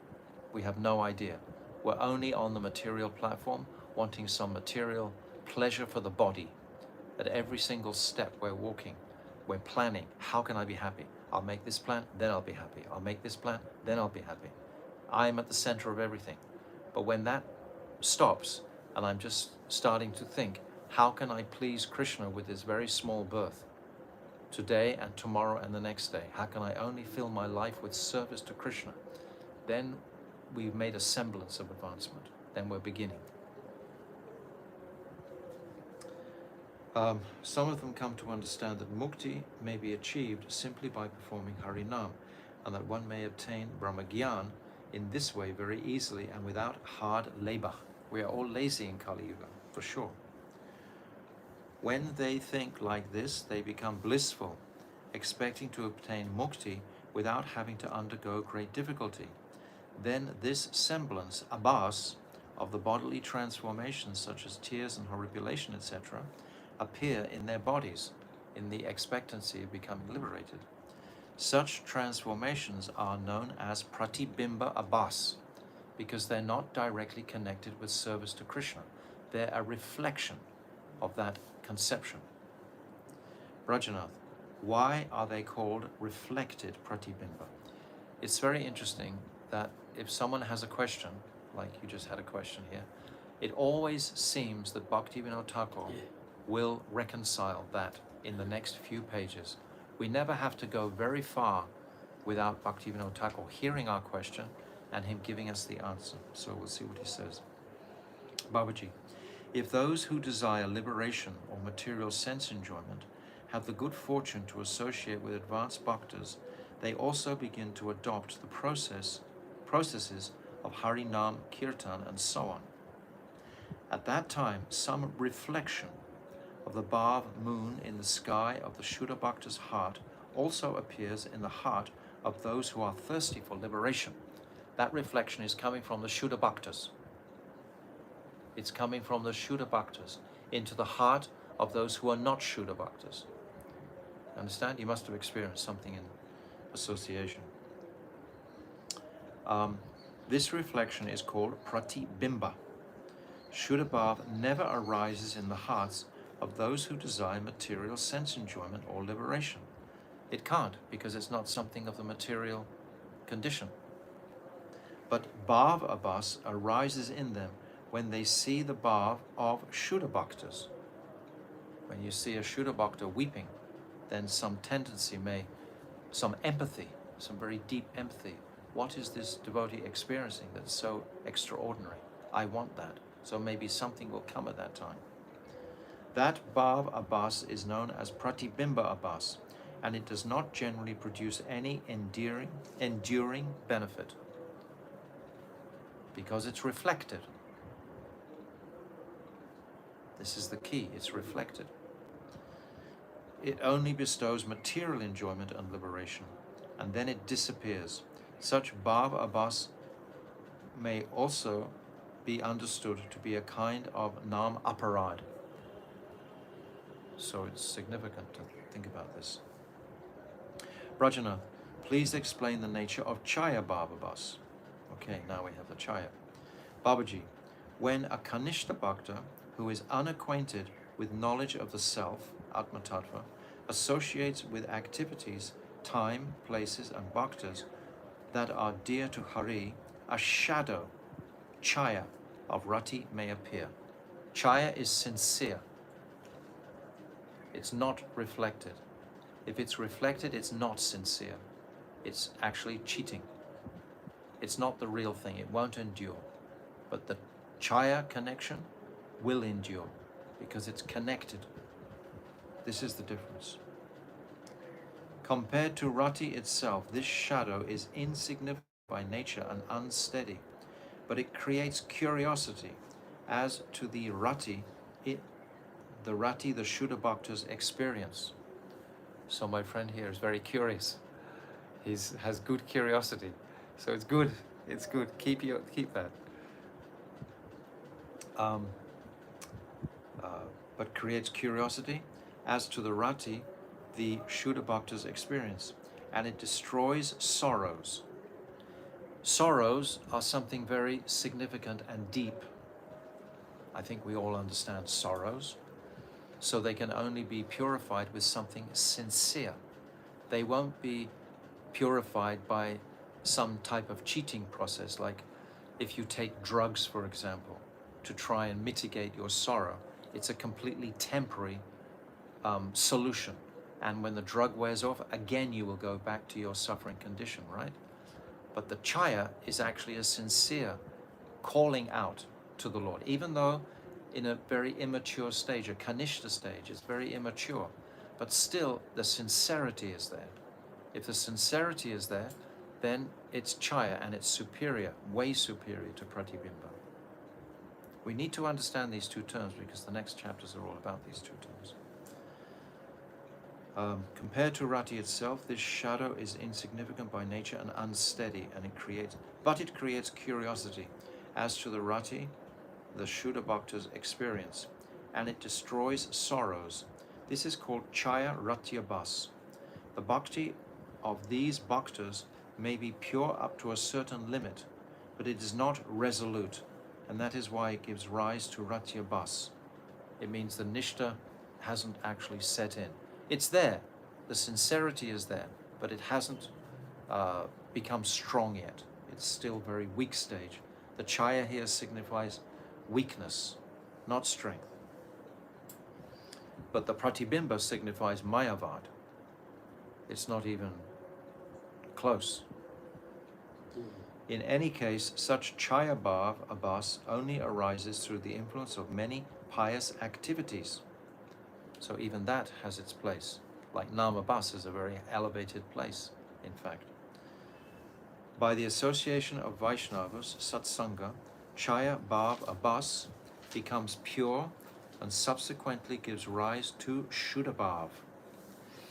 We have no idea. We're only on the material platform, wanting some material pleasure for the body. At every single step we're walking, we're planning, how can I be happy? I'll make this plan, then I'll be happy. I'll make this plan, then I'll be happy. I'm at the center of everything. But when that stops, and I'm just starting to think, how can I please Krishna with this very small birth? Today and tomorrow and the next day. How can I only fill my life with service to Krishna? then we've made a semblance of advancement. Then we're beginning. Some of them come to understand that mukti may be achieved simply by performing Harinam, and that one may obtain Brahmagyan in this way very easily and without hard labor. We are all lazy in Kali Yuga, for sure. When they think like this, they become blissful, expecting to obtain mukti without having to undergo great difficulty. Then this semblance, abhas, of the bodily transformations such as tears and horripilation, etc., appear in their bodies in the expectancy of becoming liberated. Such transformations are known as pratibimba abhas because they're not directly connected with service to Krishna. They're a reflection of that conception. Brajanath, why are they called reflected pratibimba? It's very interesting that if someone has a question, like you just had a question here, it always seems that Bhaktivinoda Thakur will reconcile that in the next few pages. We never have to go very far without Bhaktivinoda Thakur hearing our question and him giving us the answer. So we'll see what he says. Babaji, if those who desire liberation or material sense enjoyment have the good fortune to associate with advanced bhaktas, they also begin to adopt the processes of Harinam, Kirtan, and so on. At that time, some reflection of the Bhav moon in the sky of the Shuddha Bhakta's heart also appears in the heart of those who are thirsty for liberation. That reflection is coming from the Shuddha Bhaktas. It's coming from the Shuddha Bhaktas into the heart of those who are not Shuddha Bhaktas. Understand? You must have experienced something in association. This reflection is called pratibimba. Shuddha Bhav never arises in the hearts of those who desire material sense enjoyment or liberation. It can't, because it's not something of the material condition. But Bhav Abhas arises in them when they see the Bhav of Shuddha Bhaktas. When you see a Shuddha Bhakta weeping, then some tendency some empathy, some very deep empathy. What is this devotee experiencing that's so extraordinary? I want that. So maybe something will come at that time. That Bhav Abhas is known as Pratibimba Abhas, and it does not generally produce any enduring benefit because it's reflected. This is the key, it's reflected. It only bestows material enjoyment and liberation, and then it disappears. Such Bhav Abhas may also be understood to be a kind of Nam Aparad. So it's significant to think about this. Brajanath, please explain the nature of Chaya Bhav Abhas. Okay, now we have the Chaya. Babaji, when a Kanishta Bhakta who is unacquainted with knowledge of the self, Atma Tattva, associates with activities, time, places, and bhaktas that are dear to Hari, a shadow, Chaya, of Rati may appear. Chaya is sincere. It's not reflected. If it's reflected, it's not sincere. It's actually cheating. It's not the real thing. It won't endure. But the Chaya connection will endure because it's connected. This is the difference. Compared to Rati itself, this shadow is insignificant by nature and unsteady, but it creates curiosity as to the Rati, the Shuddha Bhakta's experience. So my friend here is very curious. He has good curiosity. So it's good. It's good. Keep that. But creates curiosity as to the Rati, the Shuddha Bhakta's experience, and it destroys sorrows. Sorrows are something very significant and deep. I think we all understand sorrows. So they can only be purified with something sincere. They won't be purified by some type of cheating process, like if you take drugs, for example, to try and mitigate your sorrow. It's a completely temporary solution. And when the drug wears off, again you will go back to your suffering condition, right? But the chaya is actually a sincere calling out to the Lord, even though in a very immature stage, a kanishta stage, it's very immature, but still the sincerity is there. If the sincerity is there, then it's chaya and it's superior, way superior to pratibimba. We need to understand these two terms because the next chapters are all about these two terms. Compared to rati itself, this shadow is insignificant by nature and unsteady, and it creates curiosity as to the rati, the Shuddha Bhakta's experience, and it destroys sorrows. This is called chaya ratyabhas. The bhakti of these bhaktas may be pure up to a certain limit, but it is not resolute, and that is why it gives rise to ratyabhas. It means the nishta hasn't actually set in. It's there, the sincerity is there, but it hasn't become strong yet. It's still very weak stage. The chaya here signifies weakness, not strength. But the pratibimba signifies mayavad. It's not even close. In any case, such chaya bhav abhas only arises through the influence of many pious activities. So even that has its place. Like namabhas is a very elevated place, in fact. By the association of Vaishnavas, satsanga, chaya bhav abhas becomes pure and subsequently gives rise to shuddha bhav.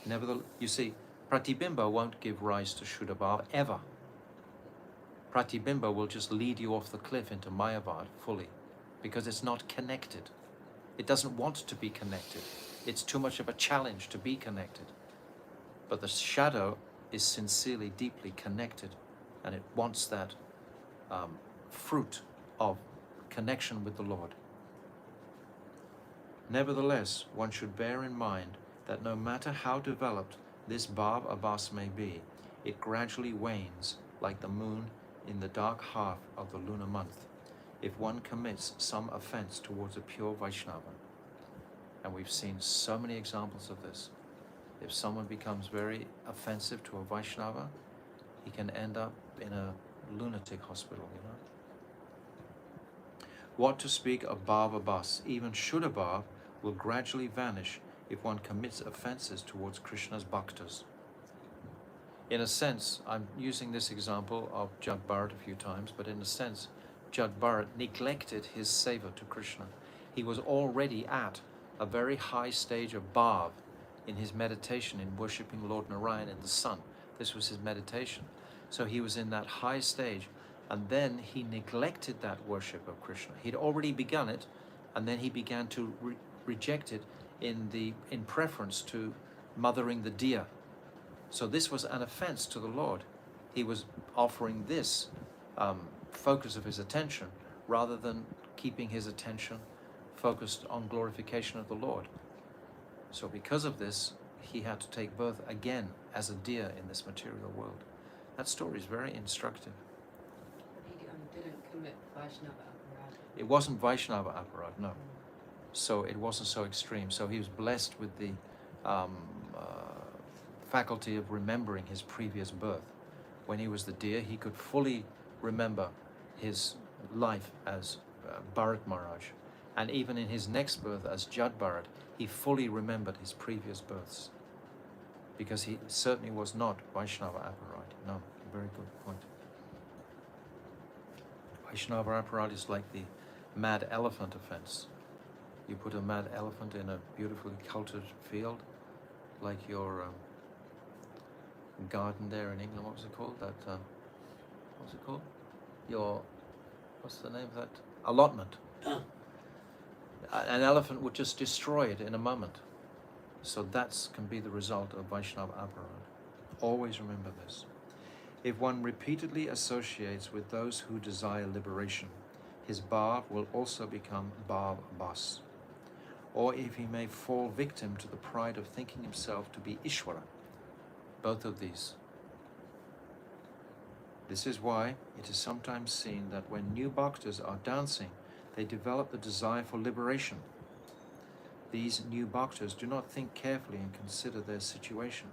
Nevertheless, you see, pratibimba won't give rise to shuddha bhav ever. Pratibimba will just lead you off the cliff into mayavad fully, because it's not connected. It doesn't want to be connected. It's too much of a challenge to be connected. But the shadow is sincerely, deeply connected, and it wants that fruit of connection with the Lord. Nevertheless, one should bear in mind that no matter how developed this bhav abhas may be, it gradually wanes like the moon in the dark half of the lunar month, if one commits some offense towards a pure Vaishnava. And we've seen so many examples of this. If someone becomes very offensive to a Vaishnava, he can end up in a lunatic hospital, you know. What to speak of bhav abhas? Even shuddha bhav will gradually vanish if one commits offenses towards Krishna's bhaktas. In a sense, I'm using this example of Jad Bharat a few times, but in a sense, Jad Bharat neglected his seva to Krishna. He was already at a very high stage of bhav in his meditation in worshipping Lord Narayan in the sun. This was his meditation. So he was in that high stage, and then he neglected that worship of Krishna. He'd already begun it, and then he began to reject it in preference to mothering the deer. So this was an offense to the Lord. He was offering this focus of his attention rather than keeping his attention focused on glorification of the Lord. So because of this, he had to take birth again as a deer in this material world. That story is very instructive.
He didn't commit Vaishnava aparadha.
It wasn't Vaishnava aparadha, no. So it wasn't so extreme. So he was blessed with the faculty of remembering his previous birth. When he was the deer, he could fully remember his life as Bharat Maharaj. And even in his next birth as Jad Bharat, he fully remembered his previous births. Because he certainly was not Vaishnava aparadha. No, very good point. Vaishnava aparadha is like the mad elephant offense. You put a mad elephant in a beautifully cultured field, like your garden there in England. What was it called? That what was it called? What's the name of that? Allotment. An elephant would just destroy it in a moment. So that can be the result of Vaishnava aparadha. Always remember this. If one repeatedly associates with those who desire liberation, his bhav will also become bhav abhas. Or if he may fall victim to the pride of thinking himself to be Ishvara. Both of these. This is why it is sometimes seen that when new bhaktas are dancing, they develop the desire for liberation. These new bhaktas do not think carefully and consider their situation,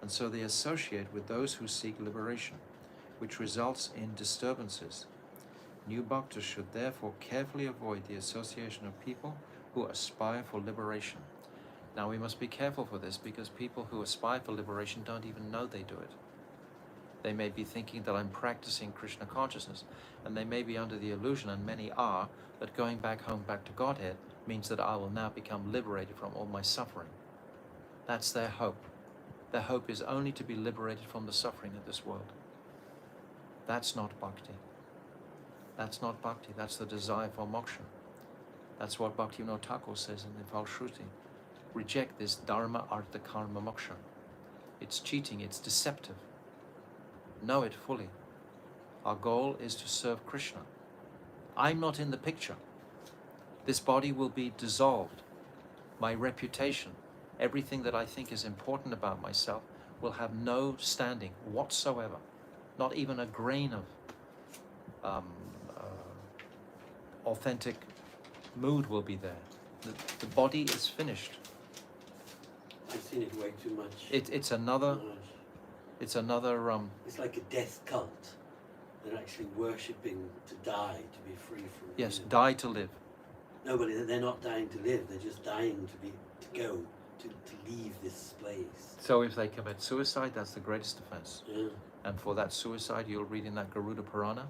and so they associate with those who seek liberation. which results in disturbances. New bhaktas should therefore carefully avoid the association of people who aspire for liberation. Now we must be careful for this, because people who aspire for liberation don't even know they do it. They may be thinking that I'm practicing Krishna consciousness, and they may be under the illusion, and many are, that going back home, back to Godhead, means that I will now become liberated from all my suffering. That's their hope. Their hope is only to be liberated from the suffering of this world. That's not bhakti. That's not bhakti. That's the desire for moksha. That's what Bhaktivinoda Thakur says in the Valshruti. Reject this dharma, artha, karma, moksha. It's cheating, it's deceptive. Know it fully. Our goal is to serve Krishna. I'm not in the picture. This body will be dissolved. My reputation, everything that I think is important about myself, will have no standing whatsoever. Not even a grain of authentic mood will be there. The body is finished.
I've seen it way too much.
It's another.
Too much.
It's another.
It's like a death cult. They're actually worshipping to die, to be free from.
Yes,
evil.
die to live.
No, but they're not dying to live. They're just dying to go, to leave this place.
So if they commit suicide, that's the greatest offense.
Yeah.
And for that suicide, you'll read in that Garuda Purana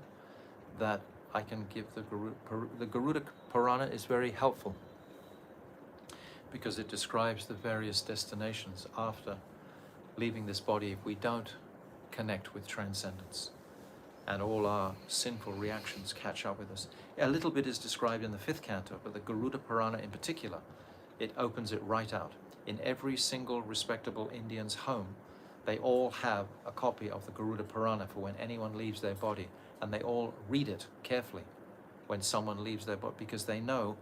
that I can give the Garuda Purana is very helpful, because it describes the various destinations after leaving this body if we don't connect with transcendence, and all our sinful reactions catch up with us. A little bit is described in the 5th canto, but the Garuda Purana in particular, it opens it right out. In every single respectable Indian's home, they all have a copy of the Garuda Purana for when anyone leaves their body, and they all read it carefully when someone leaves their body, because they know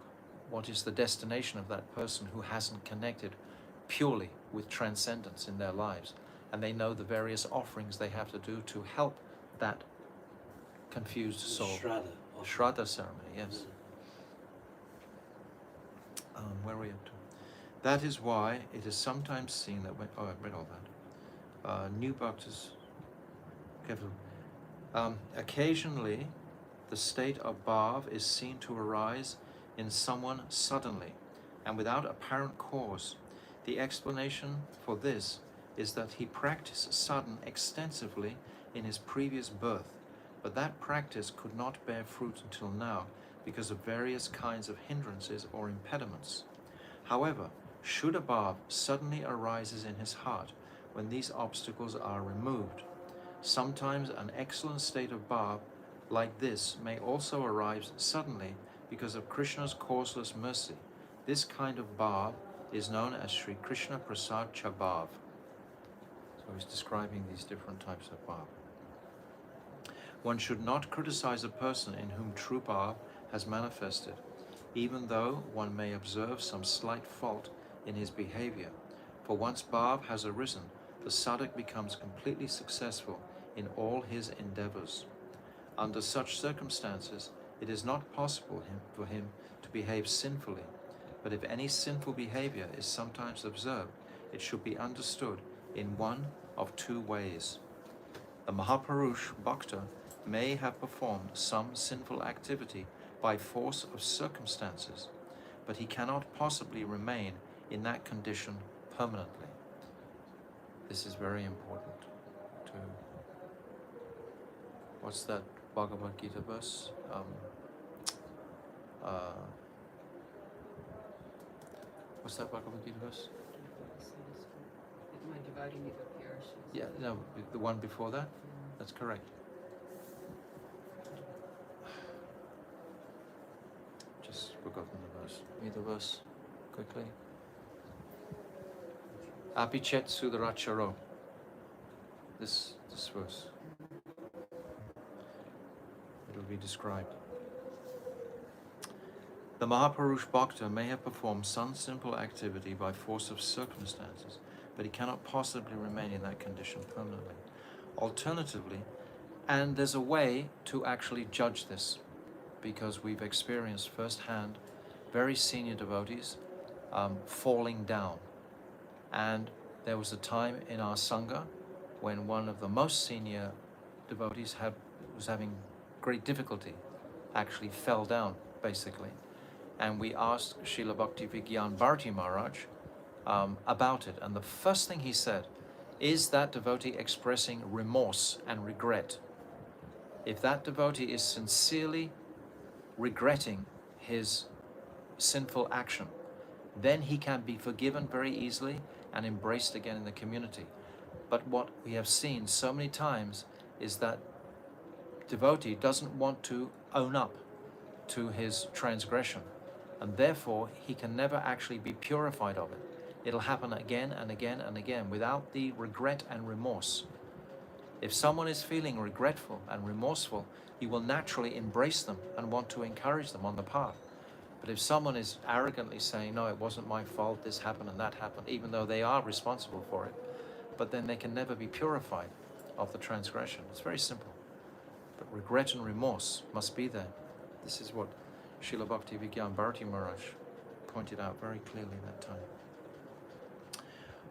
what is the destination of that person who hasn't connected purely with transcendence in their lives. And they know the various offerings they have to do to help that confused soul.
Shraddha.
Shraddha ceremony, yes. Where are we up to? That is why it is sometimes seen that when... Oh, I read all that. New bhaktas... Careful. Occasionally, the state of bhav is seen to arise in someone suddenly and without apparent cause. The explanation for this is that he practiced sadhana extensively in his previous birth, but that practice could not bear fruit until now because of various kinds of hindrances or impediments. However, should a bhav suddenly arises in his heart when these obstacles are removed, sometimes an excellent state of bhav like this may also arise suddenly because of Krishna's causeless mercy. This kind of bhav is known as Sri Krishna Prasad Chabhav. So he's describing these different types of bhav. One should not criticize a person in whom true bhav has manifested, even though one may observe some slight fault in his behavior. For once bhav has arisen, the sadhak becomes completely successful in all his endeavors. Under such circumstances, it is not possible for him to behave sinfully, but if any sinful behavior is sometimes observed, it should be understood in one of two ways. The Mahapurush Bhakta may have performed some sinful activity by force of circumstances, but he cannot possibly remain in that condition permanently. This is very important. What's that Bhagavad Gita verse? What's that Bhagavad Gita verse?
My dividing it appears.
Yeah, no, the one before that? That's correct. Just forgotten the verse. Read the verse quickly. Apichet Sudaracharo. This verse. It'll be described. The Mahapurush Bhakta may have performed some simple activity by force of circumstances, but he cannot possibly remain in that condition permanently. Alternatively, and there's a way to actually judge this, because we've experienced firsthand very senior devotees falling down. And there was a time in our Sangha when one of the most senior devotees was having great difficulty, actually fell down, basically. And we asked Srila Bhakti Vigyan Bharati Maharaj about it. And the first thing he said, is that devotee expressing remorse and regret? If that devotee is sincerely regretting his sinful action, then he can be forgiven very easily and embraced again in the community. But what we have seen so many times is that devotee doesn't want to own up to his transgression, and therefore he can never actually be purified of it. It'll happen again and again and again without the regret and remorse. If someone is feeling regretful and remorseful, you will naturally embrace them and want to encourage them on the path. But if someone is arrogantly saying, no, it wasn't my fault, this happened and that happened, even though they are responsible for it, but then they can never be purified of the transgression. It's very simple. But regret and remorse must be there. This is what Srila Bhakti Vigyan Bharati Maharaj pointed out very clearly that time.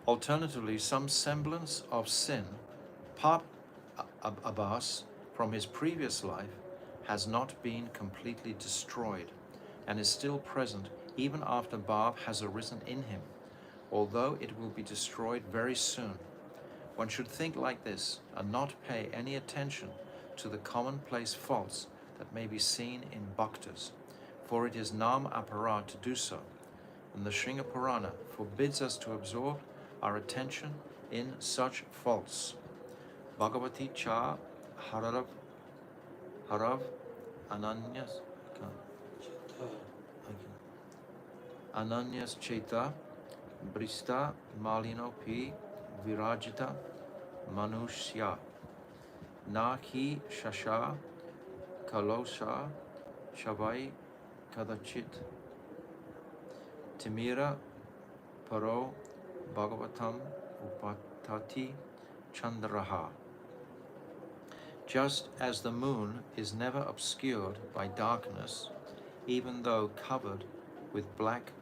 Alternatively, some semblance of sin, part abhas, from his previous life has not been completely destroyed and is still present even after bhav has arisen in him, although it will be destroyed very soon. One should think like this and not pay any attention to the commonplace faults that may be seen in bhaktas, for it is nam aparad to do so, and the Shringa Purana forbids us to absorb our attention in such faults. Bhagavati cha harav ananyas ananyas cheta brista malino pi virajita manushya naki shasha kalosha shavai kadachit timira paro bhagavatam upatati chandraha. Just as the moon is never obscured by darkness, even though covered with black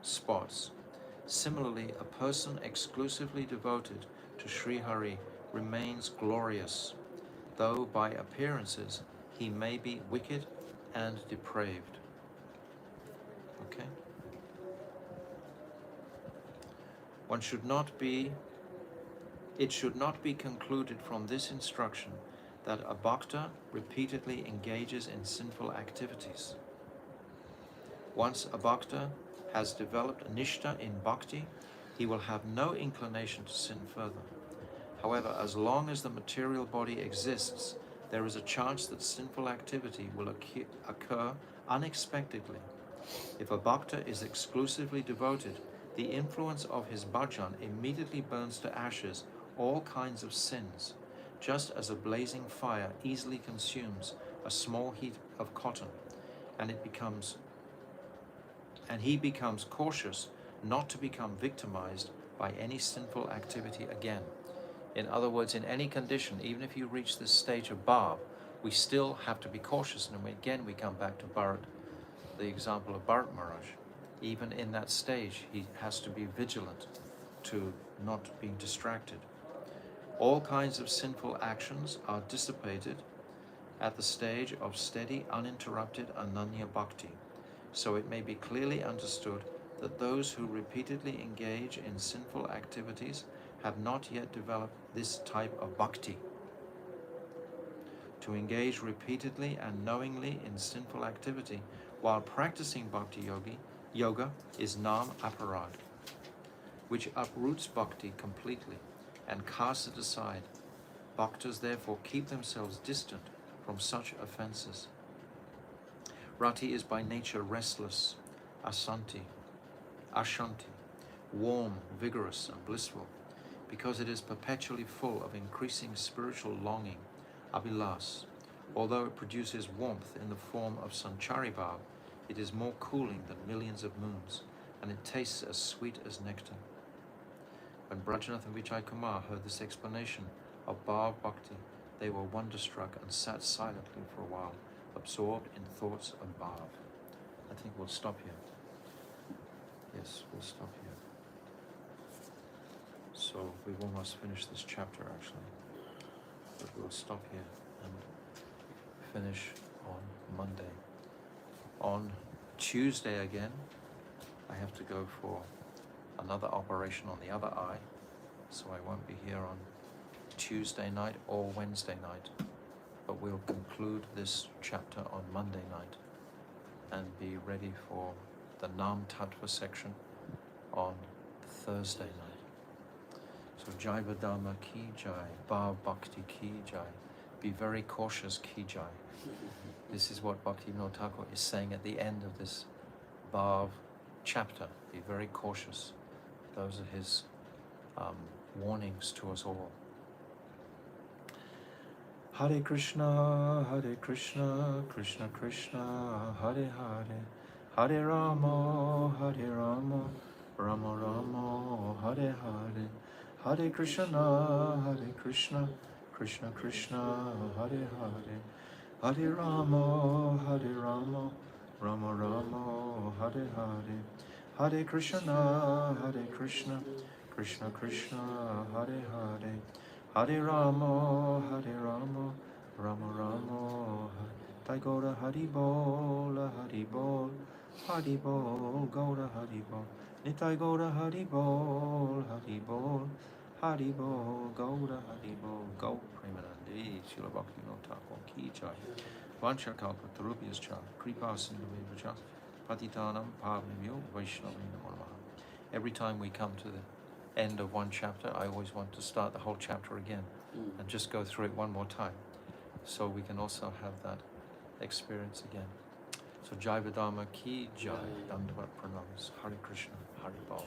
spots, similarly a person exclusively devoted to Sri Hari remains glorious, though by appearances he may be wicked and depraved. Okay? It should not be concluded from this instruction that a bhakta repeatedly engages in sinful activities. Once a bhakta has developed nishta in bhakti, he will have no inclination to sin further. However, as long as the material body exists, there is a chance that sinful activity will occur unexpectedly. If a bhakta is exclusively devoted, the influence of his bhajan immediately burns to ashes all kinds of sins, just as a blazing fire easily consumes a small heap of cotton, and he becomes cautious not to become victimized by any sinful activity again. In other words, in any condition, even if you reach this stage of bhav, we still have to be cautious. And again, we come back to Bharat, the example of Bharat Maharaj. Even in that stage, he has to be vigilant to not being distracted. All kinds of sinful actions are dissipated at the stage of steady, uninterrupted Ananya Bhakti. So it may be clearly understood that those who repeatedly engage in sinful activities have not yet developed this type of bhakti. To engage repeatedly and knowingly in sinful activity while practicing bhakti yoga is nam aparad, which uproots bhakti completely and casts it aside. Bhaktas therefore keep themselves distant from such offenses. Rati is by nature restless, ashanti, warm, vigorous, and blissful, because it is perpetually full of increasing spiritual longing, abhilas. Although it produces warmth in the form of sanchari bhav, it is more cooling than millions of moons, and it tastes as sweet as nectar. When Brajanath and Vijay Kumar heard this explanation of Bhav Bhakti, they were wonderstruck and sat silently for a while, absorbed in thoughts of Bhav. I think we'll stop here. Yes, we'll stop here. So we've almost finished this chapter actually, but we'll stop here. and finish on Monday. On Tuesday again, I have to go for another operation on the other eye, so I won't be here on Tuesday night or Wednesday night, but we'll conclude this chapter on Monday night and be ready for the Nam Tattva section on Thursday night. So Jaiva Dharma ki jai, Bhav Bhakti ki jai, be very cautious ki jai. This is what Bhaktivinoda Thakur is saying at the end of this Bhav chapter. Be very cautious. Those are his warnings to us all. Hare Krishna, Krishna Krishna, Hare Hare, Hare Rama, Rama Rama, Hare Hare, Hare Krishna, Krishna Krishna, Hare Hare, Hare Rama, Rama Rama, Hare Hare, Hare Krishna, Krishna Krishna, Hare Hare, Hare Rama, Rama Rama, Hare Gaura Hari Bol, Gaura Hari Bol, Nitai Gaura Hari Bol, Gaura Hari Bol, Go Premanandi, Srila Bhaktivinoda Thakur ki jai, Vancha Kalpatarubhyas cha, Kripa Sindhu cha, Patitanam Pavnimyo Vaishnavim Namo Namaha. Every time we come to the end of one chapter, I always want to start the whole chapter again and just go through it one more time, so we can also have that experience again. So Jaiva Dharma ki jai, Dandava Pranamas, Hare Krishna, Hare Bol.